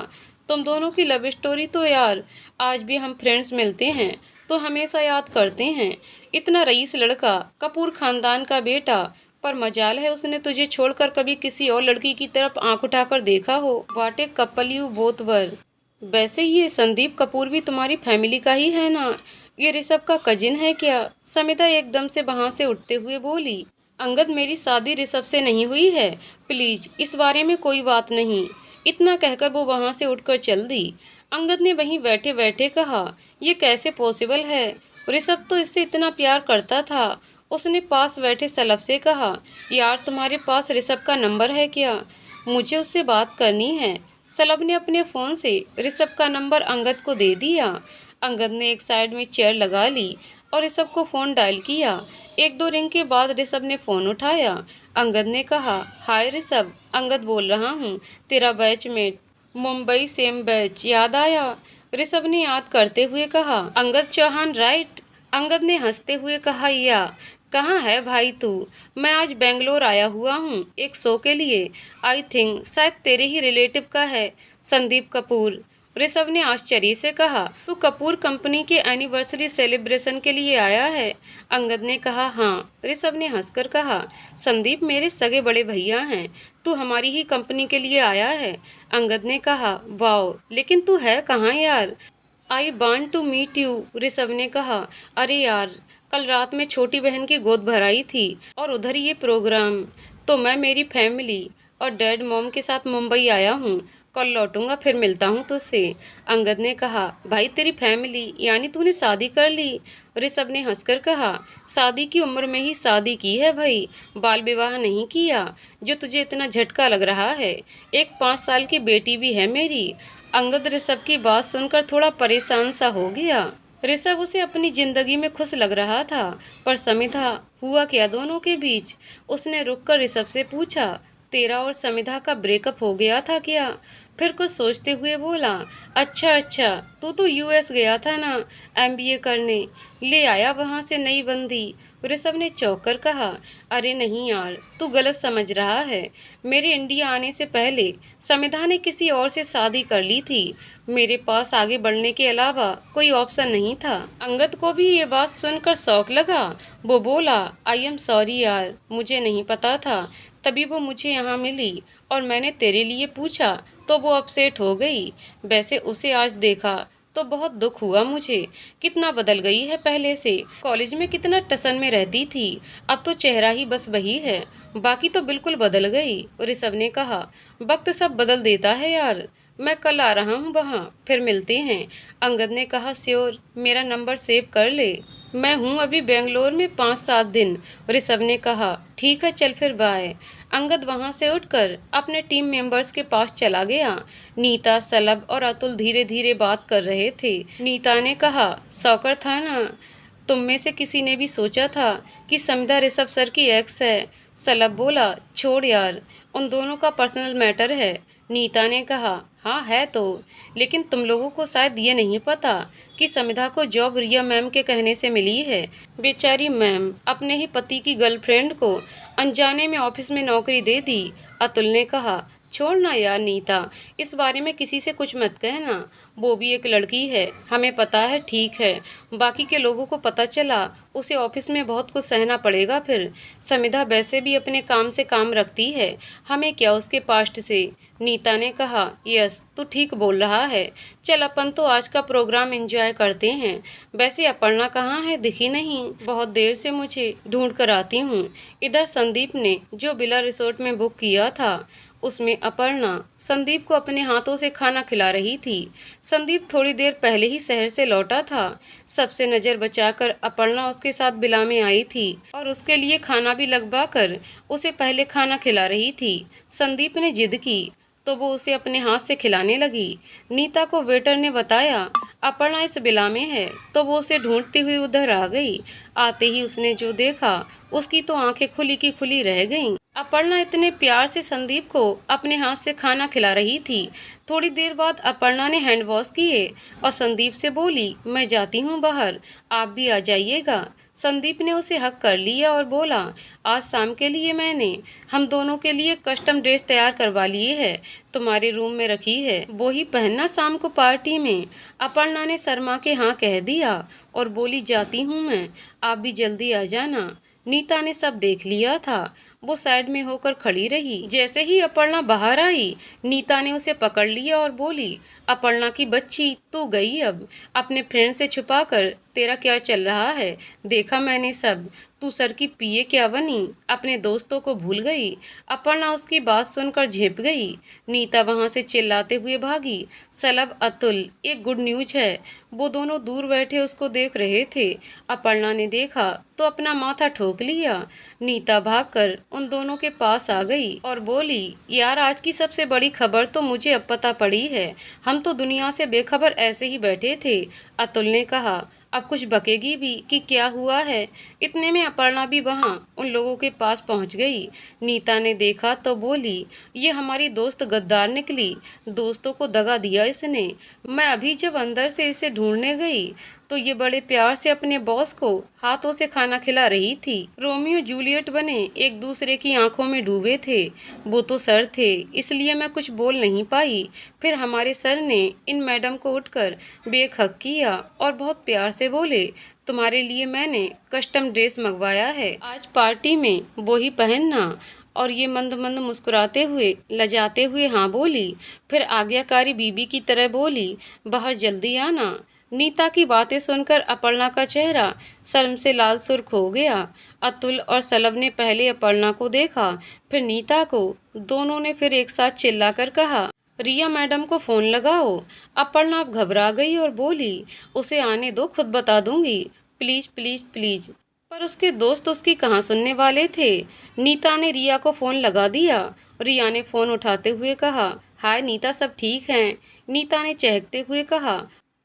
तुम दोनों की लव स्टोरी तो यार, आज भी हम फ्रेंड्स मिलते हैं तो हमेशा याद करते हैं। इतना रईस लड़का, कपूर खानदान का बेटा, पर मजाल है उसने तुझे छोड़कर कभी किसी और लड़की की तरफ आंख उठाकर देखा हो। What a couple you both were. वैसे ये संदीप कपूर भी तुम्हारी फैमिली का ही है ना? ये ऋषभ का कजिन है क्या? समिता एकदम से वहां से उठते हुए बोली, अंगद, मेरी शादी ऋषभ से नहीं हुई है, प्लीज इस बारे में कोई बात नहीं। इतना कहकर वो वहां से उठकर चल दी। अंगद ने वहीं बैठे बैठे कहा, ये कैसे पॉसिबल है? ऋषभ तो इससे इतना प्यार करता था। उसने पास बैठे सलब से कहा, यार तुम्हारे पास ऋषभ का नंबर है क्या? मुझे उससे बात करनी है। सलब ने अपने फ़ोन से ऋषभ का नंबर अंगद को दे दिया। अंगद ने एक साइड में चेयर लगा ली और ऋषभ को फ़ोन डायल किया। 1-2 रिंग के बाद ऋषभ ने फ़ोन उठाया। अंगद ने कहा, हाय ऋषभ, अंगद बोल रहा हूँ, तेरा बैचमेट, मुंबई सेम बैच, याद आया? ऋषभ ने याद करते हुए कहा, अंगद चौहान राइट? अंगद ने हंसते हुए कहा, या कहाँ है भाई तू? मैं आज बेंगलोर आया हुआ हूँ एक शो के लिए। आई थिंक शायद तेरे ही रिलेटिव का है, संदीप कपूर। ऋषभ ने आश्चर्य से कहा, तू कपूर कंपनी के एनिवर्सरी सेलिब्रेशन के लिए आया है? अंगद ने कहा, हाँ। ऋषभ ने हंसकर कहा, संदीप मेरे सगे बड़े भैया हैं, तू हमारी ही कंपनी के लिए आया है। अंगद ने कहा, वाओ, लेकिन तू है कहाँ यार? I want to meet you. Rishabh ने कहा, अरे यार, कल रात में छोटी बहन की गोद भराई थी और उधर ये प्रोग्राम, तो मैं मेरी फैमिली और डैड मॉम के साथ मुंबई आया हूँ। कल लौटूंगा, फिर मिलता हूँ तुझसे। अंगद ने कहा, भाई तेरी फैमिली, यानी तूने शादी कर ली? ऋषभ ने हंसकर कहा, शादी की उम्र में ही शादी की है भाई, बाल विवाह नहीं किया जो तुझे इतना झटका लग रहा है। एक 5 साल की बेटी भी है मेरी। अंगद ऋषभ की बात सुनकर थोड़ा परेशान सा हो गया। ऋषभ उसे अपनी जिंदगी में खुश लग रहा था, पर समिधा, हुआ क्या दोनों के बीच? उसने रुककर ऋषभ से पूछा, तेरा और समिधा का ब्रेकअप हो गया था क्या? फिर कुछ सोचते हुए बोला, अच्छा अच्छा, तू तो यूएस गया था ना एमबीए करने, ले आया वहां से नई बंदी? ऋषभ ने चौंक कर कहा, अरे नहीं यार, तू गलत समझ रहा है। मेरे इंडिया आने से पहले समिधा ने किसी और से शादी कर ली थी। मेरे पास आगे बढ़ने के अलावा कोई ऑप्शन नहीं था। अंगद को भी ये बात सुनकर शौक लगा। वो बोला, आई एम सॉरी यार, मुझे नहीं पता था। तभी वो मुझे यहाँ मिली और मैंने तेरे लिए पूछा तो वो अपसेट हो गई। वैसे उसे आज देखा तो बहुत दुख हुआ मुझे। कितना बदल गई है पहले से। कॉलेज में कितना टसन में रहती थी, अब तो चेहरा ही बस वही है, बाकी तो बिल्कुल बदल गई। ऋषभ ने कहा, वक्त सब बदल देता है यार, मैं कल आ रहा हूँ वहाँ, फिर मिलते हैं। अंगद ने कहा, श्योर, मेरा नंबर सेव कर ले, मैं हूँ अभी बेंगलोर में 5-7 दिन। ऋषभ ने कहा, ठीक है, चल फिर बाय। अंगद वहां से उठकर अपने टीम मेंबर्स के पास चला गया। नीता, सलब और अतुल धीरे धीरे बात कर रहे थे। नीता ने कहा, शौकर था ना, तुम में से किसी ने भी सोचा था कि समिधा ऋषभ सर की एक्स है? सलब बोला, छोड़ यार, उन दोनों का पर्सनल मैटर है। नीता ने कहा, हाँ है तो, लेकिन तुम लोगों को शायद ये नहीं पता कि समिधा को जॉब रिया मैम के कहने से मिली है। बेचारी मैम अपने ही पति की गर्लफ्रेंड को अनजाने में ऑफिस में नौकरी दे दी। अतुल ने कहा, छोड़ना यार नीता, इस बारे में किसी से कुछ मत कहना, वो भी एक लड़की है, हमें पता है, ठीक है, बाकी के लोगों को पता चला उसे ऑफिस में बहुत कुछ सहना पड़ेगा फिर। समिधा वैसे भी अपने काम से काम रखती है, हमें क्या उसके पास्ट से। नीता ने कहा, यस, तू ठीक बोल रहा है, चल अपन तो आज का प्रोग्राम एंजॉय करते हैं। वैसे अपर्णा कहाँ है, दिखी नहीं, बहुत देर से मुझे ढूंढ कर आती हूँ। इधर संदीप ने जो विला रिसोर्ट में बुक किया था उसमें अपर्णा संदीप को अपने हाथों से खाना खिला रही थी। संदीप थोड़ी देर पहले ही शहर से लौटा था। सबसे नज़र बचाकर अपर्णा उसके साथ विला में आई थी और उसके लिए खाना भी लगवा कर उसे पहले खाना खिला रही थी। संदीप ने जिद की तो वो उसे अपने हाथ से खिलाने लगी। नीता को वेटर ने बताया अपर्णा इस विला में है, तो वो उसे ढूंढती हुई उधर आ गई। आते ही उसने जो देखा उसकी तो आंखें खुली की खुली रह गईं। अपर्णा इतने प्यार से संदीप को अपने हाथ से खाना खिला रही थी। थोड़ी देर बाद अपर्णा ने हैंड वॉश किए और संदीप से बोली, मैं जाती हूँ बाहर, आप भी आ जाइएगा। संदीप ने उसे हक कर लिया और बोला, आज शाम के लिए मैंने हम दोनों के लिए कस्टम ड्रेस तैयार करवा लिए है, तुम्हारे रूम में रखी है, वो ही पहनना शाम को पार्टी में। अपर्णा ने शर्मा के हाँ कह दिया और बोली, जाती हूँ मैं, आप भी जल्दी आ जाना। नीता ने सब देख लिया था, वो साइड में होकर खड़ी रही। जैसे ही अपर्णा बाहर आई, नीता ने उसे पकड़ लिया और बोली, अपर्णा की बच्ची, तू गई अब अपने फ्रेंड से छुपाकर, तेरा क्या चल रहा है, देखा मैंने सब, तू सर की पीए क्या बनी, अपने दोस्तों को भूल गई। अपर्णा उसकी बात सुनकर झेप गई। नीता वहां से चिल्लाते हुए भागी, सलब अतुल, एक गुड न्यूज है। वो दोनों दूर बैठे उसको देख रहे थे। अपर्णा ने देखा तो अपना माथा ठोक लिया। नीता भागकर उन दोनों के पास आ गई और बोली, यार आज की सबसे बड़ी खबर तो मुझे अब पता पड़ी है, हम तो दुनिया से बेखबर ऐसे ही बैठे थे। अतुल ने कहा, अब कुछ बकेगी भी कि क्या हुआ है। इतने में अपर्णा भी वहां उन लोगों के पास पहुंच गई। नीता ने देखा तो बोली, ये हमारी दोस्त गद्दार निकली, दोस्तों को दगा दिया इसने। मैं अभी जब अंदर से इसे ढूंढने गई तो ये बड़े प्यार से अपने बॉस को हाथों से खाना खिला रही थी। रोमियो जूलियट बने एक दूसरे की आंखों में डूबे थे। वो तो सर थे, इसलिए मैं कुछ बोल नहीं पाई। फिर हमारे सर ने इन मैडम को उठकर बेखक किया और बहुत प्यार से बोले, तुम्हारे लिए मैंने कस्टम ड्रेस मंगवाया है, आज पार्टी में वो ही पहनना। और ये मंद मंद मुस्कुराते हुए लजाते हुए हाँ बोली। फिर आज्ञाकारी बीबी की तरह बोली, बाहर जल्दी आना। नीता की बातें सुनकर अपर्णा का चेहरा शर्म से लाल सुर्ख हो गया। अतुल और सलब ने पहले अपर्णा को देखा, फिर नीता को। दोनों ने फिर एक साथ चिल्लाकर कहा, रिया मैडम को फ़ोन लगाओ। अपर्णा अब घबरा गई और बोली, उसे आने दो, खुद बता दूंगी, प्लीज़ प्लीज़ प्लीज़। पर उसके दोस्त उसकी कहाँ सुनने वाले थे। नीता ने रिया को फ़ोन लगा दिया। रिया ने फ़ोन उठाते हुए कहा, हाय नीता, सब ठीक हैं? नीता ने चहकते हुए कहा,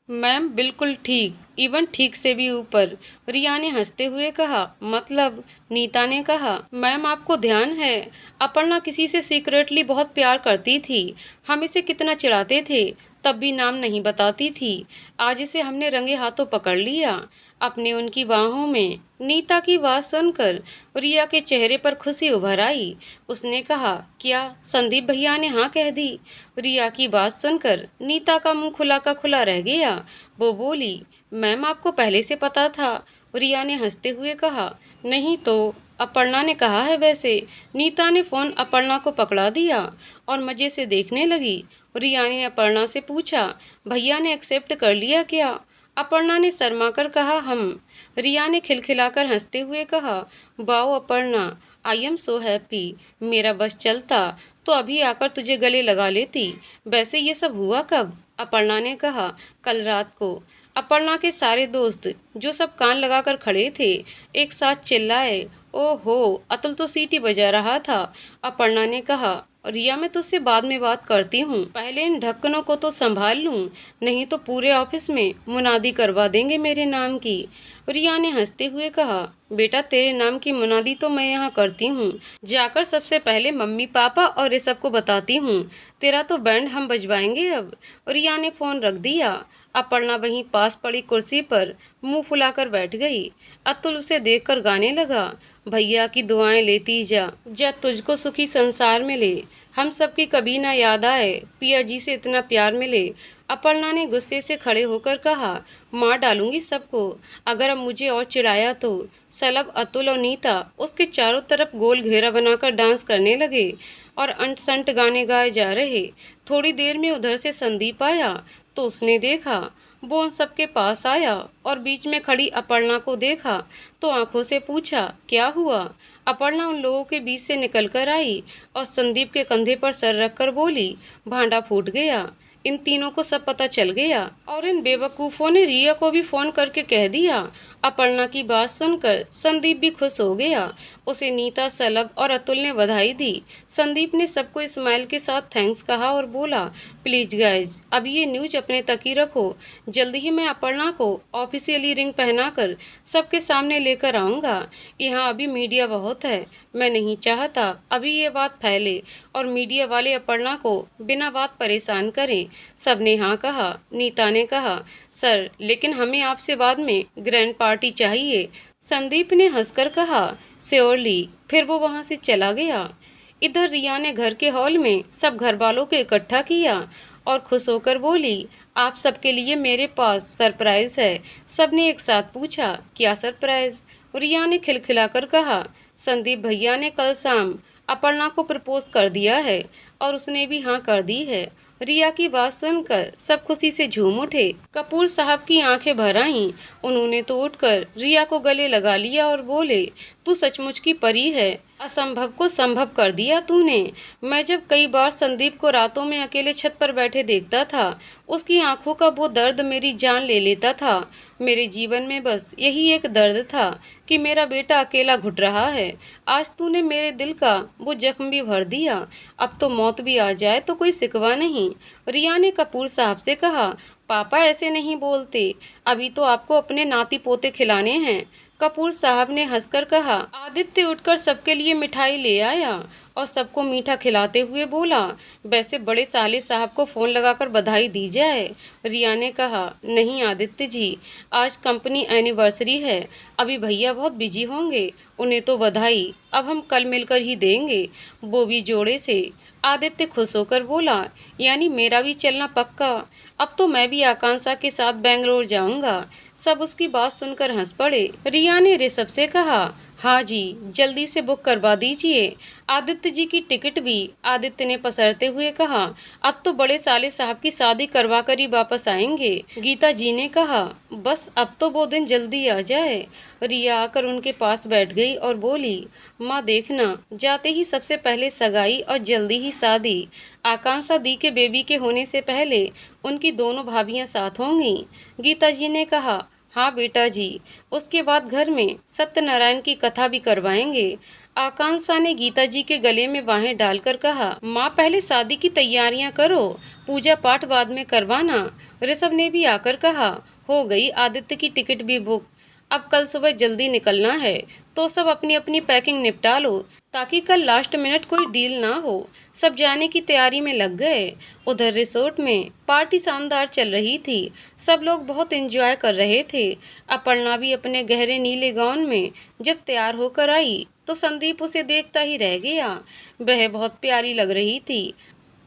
मैम बिल्कुल ठीक, इवन ठीक से भी ऊपर। रिया ने हंसते हुए कहा, मतलब? नीता ने कहा, मैम आपको ध्यान है, अपर्णा किसी से सीक्रेटली बहुत प्यार करती थी, हम इसे कितना चिढ़ाते थे, तब भी नाम नहीं बताती थी। आज इसे हमने रंगे हाथों पकड़ लिया, अपने उनकी बाहों में। नीता की बात सुनकर रिया के चेहरे पर खुशी उभर आई। उसने कहा, क्या संदीप भैया ने हाँ कह दी? रिया की बात सुनकर नीता का मुंह खुला का खुला रह गया। वो बोली, मैम आपको पहले से पता था? रिया ने हंसते हुए कहा, नहीं तो अपर्णा ने कहा है वैसे। नीता ने फ़ोन अपर्णा को पकड़ा दिया और मज़े से देखने लगी। रिया ने अपर्णा से पूछा, भैया ने एक्सेप्ट कर लिया क्या? अपर्णा ने शर्माकर कहा, हम। रिया ने खिलखिलाकर हंसते हुए कहा, wow Aparna, I am so happy. मेरा बस चलता तो अभी आकर तुझे गले लगा लेती। वैसे ये सब हुआ कब? अपर्णा ने कहा, कल रात को। अपर्णा के सारे दोस्त, जो सब कान लगाकर खड़े थे, एक साथ चिल्लाए, ओहो, अतुल तो सीटी बजा रहा था। अपर्णा ने कहा, रिया मैं तुझसे बाद में बात करती हूँ, पहले इन ढक्कनों को तो संभाल लूँ, नहीं तो पूरे ऑफिस में मुनादी करवा देंगे मेरे नाम की। रिया ने हंसते हुए कहा, बेटा तेरे नाम की मुनादी तो मैं यहाँ करती हूँ, जाकर सबसे पहले मम्मी पापा और ऋषभ को बताती हूँ, तेरा तो बैंड हम बजवाएंगे अब। रिया ने फ़ोन रख दिया। अपर्णा वहीं पास पड़ी कुर्सी पर मुंह फुलाकर बैठ गई। अतुल उसे देखकर गाने लगा, भैया की दुआएं लेती जा, जा तुझको सुखी संसार मिले, हम सबकी कभी ना याद आए, पिया जी से इतना प्यार मिले। अपर्णा ने गुस्से से खड़े होकर कहा, मार डालूंगी सबको अगर अब मुझे और चिढ़ाया तो। सलब, अतुल और नीता उसके चारों तरफ गोल घेरा बनाकर डांस करने लगे और अंट संट गाने गाए जा रहे। थोड़ी देर में उधर से संदीप आया तो उसने देखा। वो उन सबके पास आया और बीच में खड़ी अपर्णा को देखा तो आंखों से पूछा, क्या हुआ? अपर्णा उन लोगों के बीच से निकल कर आई और संदीप के कंधे पर सर रखकर बोली, भांडा फूट गया, इन तीनों को सब पता चल गया और इन बेवकूफ़ों ने रिया को भी फ़ोन करके कह दिया। अपर्णा की बात सुनकर संदीप भी खुश हो गया। उसे नीता, सलभ और अतुल ने बधाई दी। संदीप ने सबको स्माइल के साथ थैंक्स कहा और बोला, प्लीज गाइज, अब ये न्यूज अपने तक ही रखो। जल्दी ही मैं अपर्णा को ऑफिशियली रिंग पहनाकर सबके सामने लेकर आऊँगा। यहाँ अभी मीडिया बहुत है, मैं नहीं चाहता अभी ये बात फैले और मीडिया वाले अपर्णा को बिना बात परेशान करें। सबने हाँ कहा। नीता ने कहा, सर लेकिन हमें आपसे बाद में ग्रैंड पार्टी चाहिए। संदीप ने हंसकर कहा, श्योरली। फिर वो वहाँ से चला गया। इधर रिया ने घर के हॉल में सब घर वालों को इकट्ठा किया और खुश होकर बोली, आप सबके लिए मेरे पास सरप्राइज है। सबने एक साथ पूछा, क्या सरप्राइज? रिया ने खिलखिलाकर कहा, संदीप भैया ने कल शाम अपर्णा को प्रपोज कर दिया है और उसने भी हाँ कर दी है। रिया की बात सुनकर सब खुशी से झूम उठे। कपूर साहब की आंखें भर आईं। उन्होंने तो उठकर रिया को गले लगा लिया और बोले, तू सचमुच की परी है, असंभव को संभव कर दिया तूने। मैं जब कई बार संदीप को रातों में अकेले छत पर बैठे देखता था, उसकी आंखों का वो दर्द मेरी जान ले लेता था। मेरे जीवन में बस यही एक दर्द था कि मेरा बेटा अकेला घुट रहा है। आज तूने मेरे दिल का वो जख्म भी भर दिया। अब तो मौत भी आ जाए तो कोई सिकवा नहीं। रिया ने कपूर साहब से कहा, पापा ऐसे नहीं बोलते, अभी तो आपको अपने नाती पोते खिलाने हैं। कपूर साहब ने हंसकर कहा। आदित्य उठकर सबके लिए मिठाई ले आया और सबको मीठा खिलाते हुए बोला, वैसे बड़े साले साहब को फ़ोन लगाकर बधाई दी जाए। रिया ने कहा, नहीं आदित्य जी, आज कंपनी एनिवर्सरी है, अभी भैया बहुत बिजी होंगे, उन्हें तो बधाई अब हम कल मिलकर ही देंगे, वो भी जोड़े से। आदित्य खुश होकर बोला, यानी मेरा भी चलना पक्का? अब तो मैं भी आकांक्षा के साथ बेंगलोर जाऊंगा। सब उसकी बात सुनकर हंस पड़े। रिया ने ऋषभ से कहा, हाँ जी, जल्दी से बुक करवा दीजिए आदित्य जी की टिकट भी। आदित्य ने पसरते हुए कहा, अब तो बड़े साले साहब की शादी करवा कर ही वापस आएंगे। गीता जी ने कहा, बस अब तो वो दिन जल्दी आ जाए। रिया आकर उनके पास बैठ गई और बोली, माँ देखना, जाते ही सबसे पहले सगाई और जल्दी ही शादी। आकांक्षा दी के बेबी के होने से पहले उनकी दोनों भाभियां साथ होंगी। गीता जी ने कहा, हाँ बेटा जी, उसके बाद घर में सत्यनारायण की कथा भी करवाएंगे। आकांक्षा ने गीता जी के गले में बाहें डालकर कहा, माँ पहले शादी की तैयारियां करो, पूजा पाठ बाद में करवाना। ऋषभ ने भी आकर कहा, हो गई आदित्य की टिकट भी बुक, अब कल सुबह जल्दी निकलना है, तो सब अपनी अपनी पैकिंग निपटा लो ताकि कल लास्ट मिनट कोई डील ना हो। सब जाने की तैयारी में लग गए। उधर रिसोर्ट में पार्टी शानदार चल रही थी। सब लोग बहुत एंजॉय कर रहे थे। अपर्णा भी अपने गहरे नीले गाउन में जब तैयार होकर आई तो संदीप उसे देखता ही रह गया। वह बहुत प्यारी लग रही थी।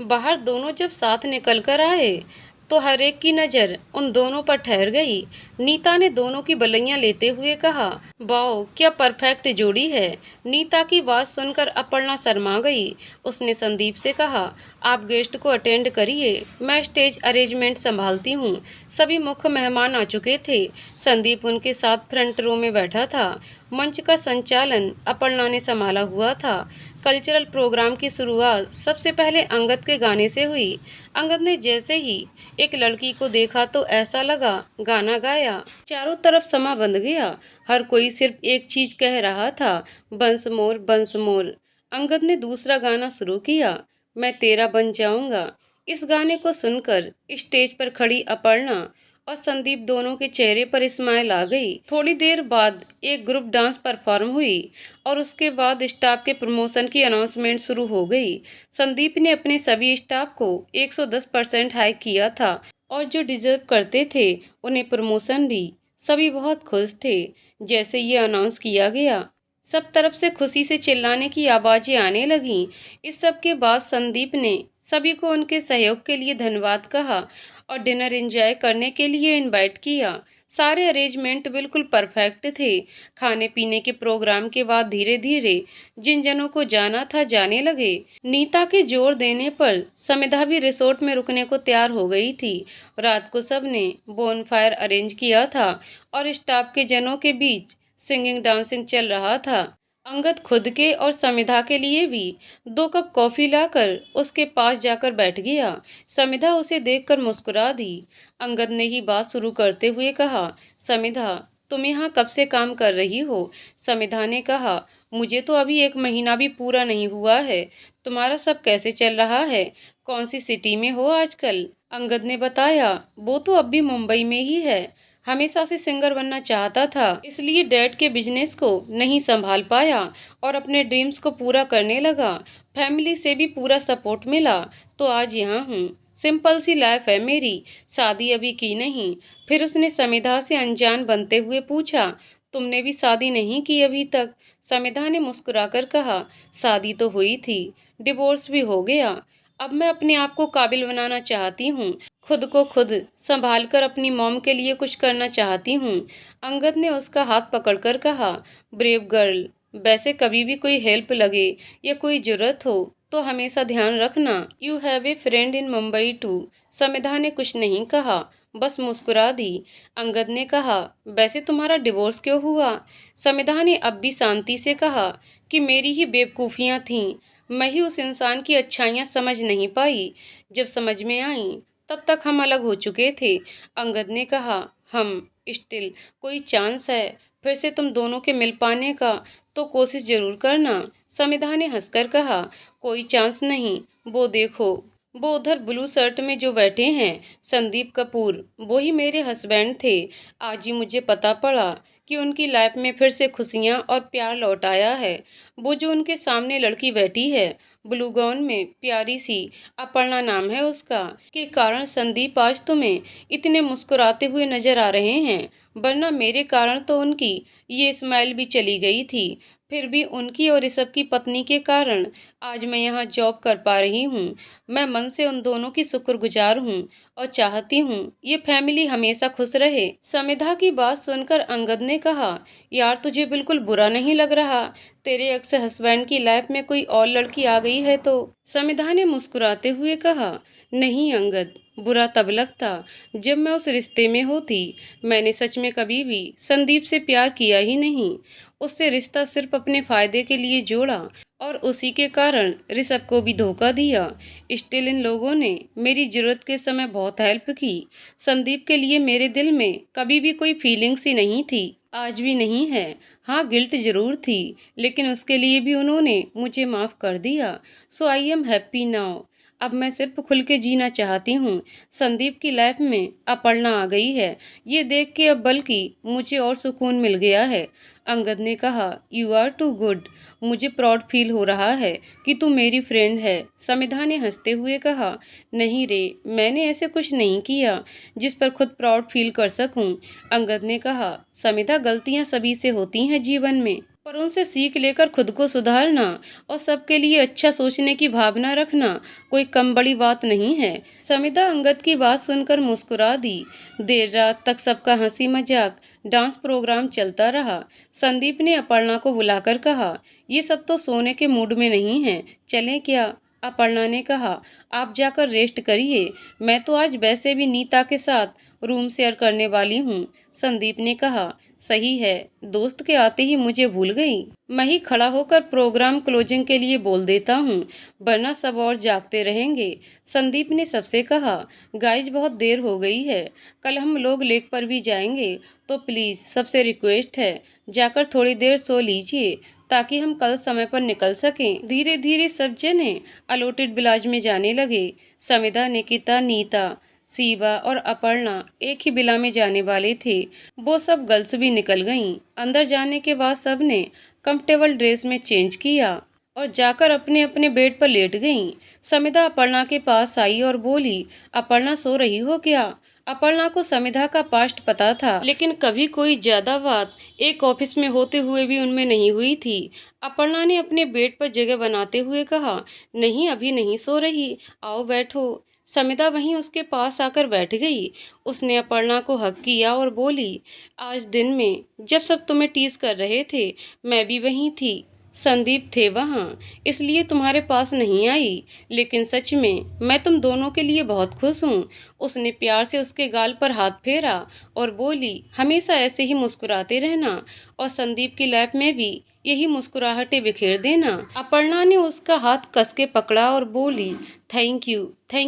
बाहर दोनों जब साथ निकल कर आए तो हर एक की नज़र उन दोनों पर ठहर गई। नीता ने दोनों की बलैयां लेते हुए कहा, वाओ क्या परफेक्ट जोड़ी है। नीता की बात सुनकर अपर्णा शर्मा गई। उसने संदीप से कहा, आप गेस्ट को अटेंड करिए, मैं स्टेज अरेंजमेंट संभालती हूँ। सभी मुख्य मेहमान आ चुके थे। संदीप उनके साथ फ्रंट रो में बैठा था। मंच का संचालन अपर्णा ने संभाला हुआ था। कल्चरल प्रोग्राम की शुरुआत सबसे पहले अंगद के गाने से हुई। अंगद ने जैसे ही एक लड़की को देखा तो ऐसा लगा गाना गाया। चारों तरफ समा बंध गया। हर कोई सिर्फ एक चीज कह रहा था, बंस मोर बंस मोर। अंगद ने दूसरा गाना शुरू किया, मैं तेरा बन जाऊंगा। इस गाने को सुनकर स्टेज पर खड़ी अपर्णा और संदीप दोनों के चेहरे पर स्माइल आ गई। थोड़ी देर बाद एक ग्रुप डांस परफॉर्म हुई और उसके बाद स्टाफ के प्रमोशन की अनाउंसमेंट शुरू हो गई। संदीप ने अपने सभी स्टाफ को 110% हाइक किया था और जो डिजर्व करते थे उन्हें प्रमोशन भी। सभी बहुत खुश थे। जैसे ये अनाउंस किया गया, सब तरफ से खुशी से चिल्लाने की आवाजें आने लगीं। इस सब के बाद संदीप ने सभी को उनके सहयोग के लिए धन्यवाद कहा और डिनर एंजॉय करने के लिए इनवाइट किया। सारे अरेंजमेंट बिल्कुल परफेक्ट थे। खाने पीने के प्रोग्राम के बाद धीरे धीरे जिन जनों को जाना था जाने लगे। नीता के जोर देने पर समिधा भी रिसोर्ट में रुकने को तैयार हो गई थी। रात को सबने बोनफायर अरेंज किया था और स्टाफ के जनों के बीच सिंगिंग डांसिंग चल रहा था। अंगद खुद के और समिधा के लिए भी 2 कप कॉफी लाकर उसके पास जाकर बैठ गया। समिधा उसे देखकर मुस्कुरा दी। अंगद ने ही बात शुरू करते हुए कहा, समिधा तुम यहाँ कब से काम कर रही हो? समिधा ने कहा, मुझे तो अभी 1 महीना भी पूरा नहीं हुआ है। तुम्हारा सब कैसे चल रहा है? कौन सी सिटी में हो आजकल? अंगद ने बताया, वो तो अब भी मुंबई में ही है। हमेशा से सिंगर बनना चाहता था, इसलिए डैड के बिजनेस को नहीं संभाल पाया और अपने ड्रीम्स को पूरा करने लगा। फैमिली से भी पूरा सपोर्ट मिला, तो आज यहाँ हूँ। सिंपल सी लाइफ है मेरी, शादी अभी की नहीं। फिर उसने समिधा से अनजान बनते हुए पूछा, तुमने भी शादी नहीं की अभी तक? समिधा ने मुस्कुराकर कहा, शादी तो हुई थी, डिवोर्स भी हो गया। अब मैं अपने आप को काबिल बनाना चाहती हूँ, खुद को खुद संभाल कर अपनी मॉम के लिए कुछ करना चाहती हूँ। अंगद ने उसका हाथ पकड़कर कहा, ब्रेव गर्ल। वैसे कभी भी कोई हेल्प लगे या कोई जरूरत हो तो हमेशा ध्यान रखना, you have a friend in Mumbai too. Samidha ने कुछ नहीं कहा, बस मुस्कुरा दी। अंगद ने कहा, वैसे तुम्हारा डिवोर्स क्यों हुआ? समिधा ने अब भी शांति से कहा कि मेरी ही बेवकूफ़ियाँ थीं, मैं ही उस इंसान की अच्छाइयाँ समझ नहीं पाई। जब समझ में आई तब तक हम अलग हो चुके थे। अंगद ने कहा, हम स्टिल कोई चांस है फिर से तुम दोनों के मिल पाने का? तो कोशिश जरूर करना। समिधा ने हंसकर कहा, कोई चांस नहीं, वो देखो, वो उधर ब्लू शर्ट में जो बैठे हैं, संदीप कपूर, वो ही मेरे हस्बैंड थे। आज ही मुझे पता पड़ा कि उनकी लाइफ में फिर से खुशियाँ और प्यार लौट आया है। वो जो उनके सामने लड़की बैठी है, ब्लू गाउन में, प्यारी सी, अपर्णा नाम है उसका, के कारण संदीप आज तुम्हें इतने मुस्कुराते हुए नजर आ रहे हैं, वरना मेरे कारण तो उनकी ये स्माइल भी चली गई थी। फिर भी उनकी और ऋषभ की पत्नी के कारण आज मैं यहाँ जॉब कर पा रही हूँ। मैं मन से उन दोनों की शुक्रगुजार हूँ और चाहती हूँ ये फैमिली हमेशा खुश रहे। समिधा की बात सुनकर अंगद ने कहा, यार तुझे बिल्कुल बुरा नहीं लग रहा? तेरे एक्स हस्बैंड की लाइफ में कोई और लड़की आ गई है तो? समिधा ने मुस्कुराते हुए कहा, नहीं अंगद, बुरा तब लगता जब मैं उस रिश्ते में होती। मैंने सच में कभी भी संदीप से प्यार किया ही नहीं। उससे रिश्ता सिर्फ अपने फायदे के लिए जोड़ा और उसी के कारण ऋषभ को भी धोखा दिया। स्टिल इन लोगों ने मेरी जरूरत के समय बहुत हेल्प की। संदीप के लिए मेरे दिल में कभी भी कोई फीलिंग्स ही नहीं थी, आज भी नहीं है। हाँ, गिल्ट जरूर थी, लेकिन उसके लिए भी उन्होंने मुझे माफ़ कर दिया। सो आई एम हैप्पी नाउ। अब मैं सिर्फ खुल के जीना चाहती हूँ। संदीप की लाइफ में अपर्णा आ गई है, ये देख के अब बल्कि मुझे और सुकून मिल गया है। अंगद ने कहा, यू आर टू गुड। मुझे प्राउड फील हो रहा है कि तू मेरी फ्रेंड है। समिधा ने हंसते हुए कहा, नहीं रे, मैंने ऐसे कुछ नहीं किया जिस पर खुद प्राउड फील कर सकूं। अंगद ने कहा, समिधा, गलतियां सभी से होती हैं जीवन में, पर उनसे सीख लेकर खुद को सुधारना और सबके लिए अच्छा सोचने की भावना रखना कोई कम बड़ी बात नहीं है। समिधा अंगद की बात सुनकर मुस्कुरा दी। देर रात तक सबका हंसी मजाक, डांस प्रोग्राम चलता रहा। संदीप ने अपर्णा को बुलाकर कहा, ये सब तो सोने के मूड में नहीं है, चलें क्या? अपर्णा ने कहा, आप जाकर रेस्ट करिए, मैं तो आज वैसे भी नीता के साथ रूम शेयर करने वाली हूँ। संदीप ने कहा, सही है, दोस्त के आते ही मुझे भूल गई। मैं ही खड़ा होकर प्रोग्राम क्लोजिंग के लिए बोल देता हूँ, वरना सब और जागते रहेंगे। संदीप ने सबसे कहा, गाइज बहुत देर हो गई है, कल हम लोग लेक पर भी जाएंगे, तो प्लीज़ सबसे रिक्वेस्ट है, जाकर थोड़ी देर सो लीजिए ताकि हम कल समय पर निकल सकें। धीरे धीरे सब जने अलॉटेड विलाज में जाने लगे। समिधा, निकिता, नीता, सीबा और अपर्णा एक ही विला में जाने वाले थे। वो सब गर्ल्स भी निकल गईं। अंदर जाने के बाद सब ने कंफर्टेबल ड्रेस में चेंज किया और जाकर अपने अपने बेड पर लेट गईं। समिधा अपर्णा के पास आई और बोली, अपर्णा सो रही हो क्या? अपर्णा को समिधा का पास्ट पता था, लेकिन कभी कोई ज्यादा बात एक ऑफिस में होते हुए भी उनमें नहीं हुई थी। अपर्णा ने अपने बेड पर जगह बनाते हुए कहा, नहीं अभी नहीं सो रही, आओ बैठो। समिधा वहीं उसके पास आकर बैठ गई। उसने अपर्णा को हग किया और बोली, आज दिन में जब सब तुम्हें टीज कर रहे थे, मैं भी वहीं थी। संदीप थे वहाँ, इसलिए तुम्हारे पास नहीं आई, लेकिन सच में मैं तुम दोनों के लिए बहुत खुश हूँ। उसने प्यार से उसके गाल पर हाथ फेरा और बोली, हमेशा ऐसे ही मुस्कुराते रहना और संदीप की लाइफ में भी यही मुस्कुराहटें बिखेर देना। अपर्णा ने उसका हाथ कस के पकड़ा और बोली, thank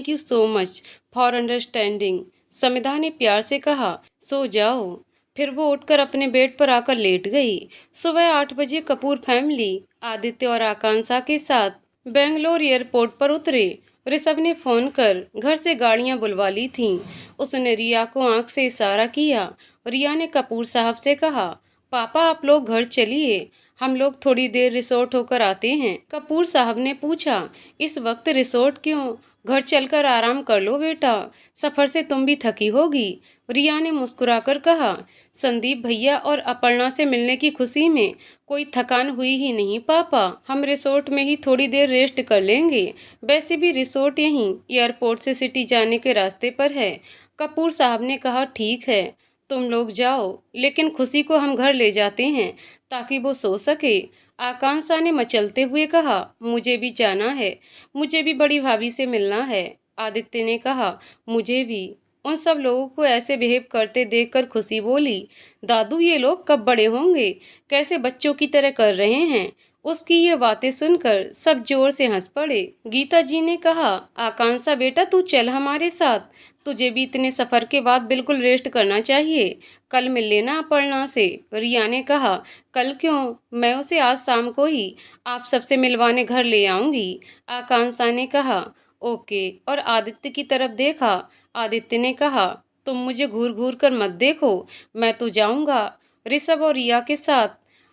you so much for understanding. Samidha ने प्यार से कहा, सो जाओ, फिर वो उठकर अपने बेड पर आकर लेट गई। सुबह 8 बजे कपूर फैमिली आदित्य और आकांक्षा के साथ बेंगलोर एयरपोर्ट पर उतरे। ऋषभ ने फोन कर घर से गाड़ियां बुलवा ली थीं। उसने रिया को आंख से इशारा किया। रिया ने कपूर साहब से कहा, पापा आप लोग घर चलिए, हम लोग थोड़ी देर रिसोर्ट होकर आते हैं। कपूर साहब ने पूछा, इस वक्त रिसोर्ट क्यों? घर चलकर आराम कर लो बेटा, सफर से तुम भी थकी होगी। रिया ने मुस्कुराकर कहा, संदीप भैया और अपर्णा से मिलने की खुशी में कोई थकान हुई ही नहीं पापा, हम रिसोर्ट में ही थोड़ी देर रेस्ट कर लेंगे। वैसे भी रिसोर्ट यहीं एयरपोर्ट से सिटी जाने के रास्ते पर है। कपूर साहब ने कहा, ठीक है तुम लोग जाओ, लेकिन खुशी को हम घर ले जाते हैं ताकि वो सो सके। आकांक्षा ने मचलते हुए कहा, मुझे भी जाना है, मुझे भी बड़ी भाभी से मिलना है। आदित्य ने कहा, मुझे भी। उन सब लोगों को ऐसे बिहेव करते देखकर खुशी बोली, दादू ये लोग कब बड़े होंगे, कैसे बच्चों की तरह कर रहे हैं। उसकी ये बातें सुनकर सब जोर से हंस पड़े। गीता जी ने कहा, आकांक्षा बेटा तू चल हमारे साथ, तुझे भी इतने सफर के बाद बिल्कुल रेस्ट करना चाहिए। कल मिल लेना अपर्णा से। रिया ने कहा, कल क्यों, मैं उसे आज शाम को ही आप सबसे मिलवाने घर ले आऊंगी। आकांक्षा ने कहा, ओके, और आदित्य की तरफ देखा। आदित्य ने कहा, तुम मुझे घूर घूर कर मत देखो, मैं तो जाऊंगा ऋषभ और रिया के साथ।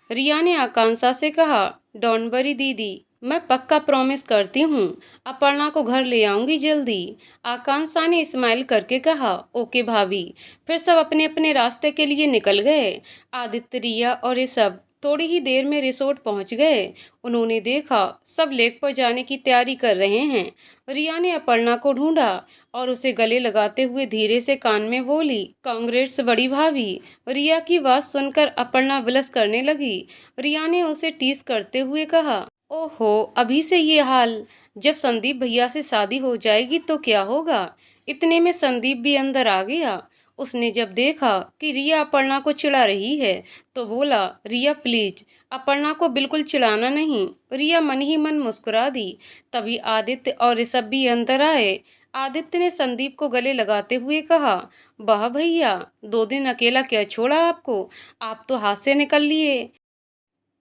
रिया ने आकांक्षा से कहा, डोंट वरी दीदी, मैं पक्का प्रॉमिस करती हूँ, अपर्णा को घर ले आऊंगी जल्दी। आकांक्षा ने स्माइल करके कहा, ओके भाभी। फिर सब अपने अपने रास्ते के लिए निकल गए। आदित्य, रिया और ऋषभ थोड़ी ही देर में रिसोर्ट पहुंच गए। उन्होंने देखा सब लेक पर जाने की तैयारी कर रहे हैं। रिया ने अपर्णा को ढूंढा और उसे गले लगाते हुए धीरे से कान में बोली, कांग्रेट्स बड़ी भाभी। रिया की बात सुनकर अपर्णा विलस करने लगी। रिया ने उसे टीस करते हुए कहा, ओहो अभी से ये हाल, जब संदीप भैया से शादी हो जाएगी तो क्या होगा। इतने में संदीप भी अंदर आ गया। उसने जब देखा कि रिया अपर्णा को चिढ़ा रही है तो बोला, रिया प्लीज, अपर्णा को बिल्कुल चिढ़ाना नहीं। रिया मन ही मन मुस्कुरा दी। तभी आदित्य और ऋषभ भी अंदर आए। आदित्य ने संदीप को गले लगाते हुए कहा, वाह भैया, 2 दिन अकेला क्या छोड़ा आपको, आप तो हाथ से निकल लिए।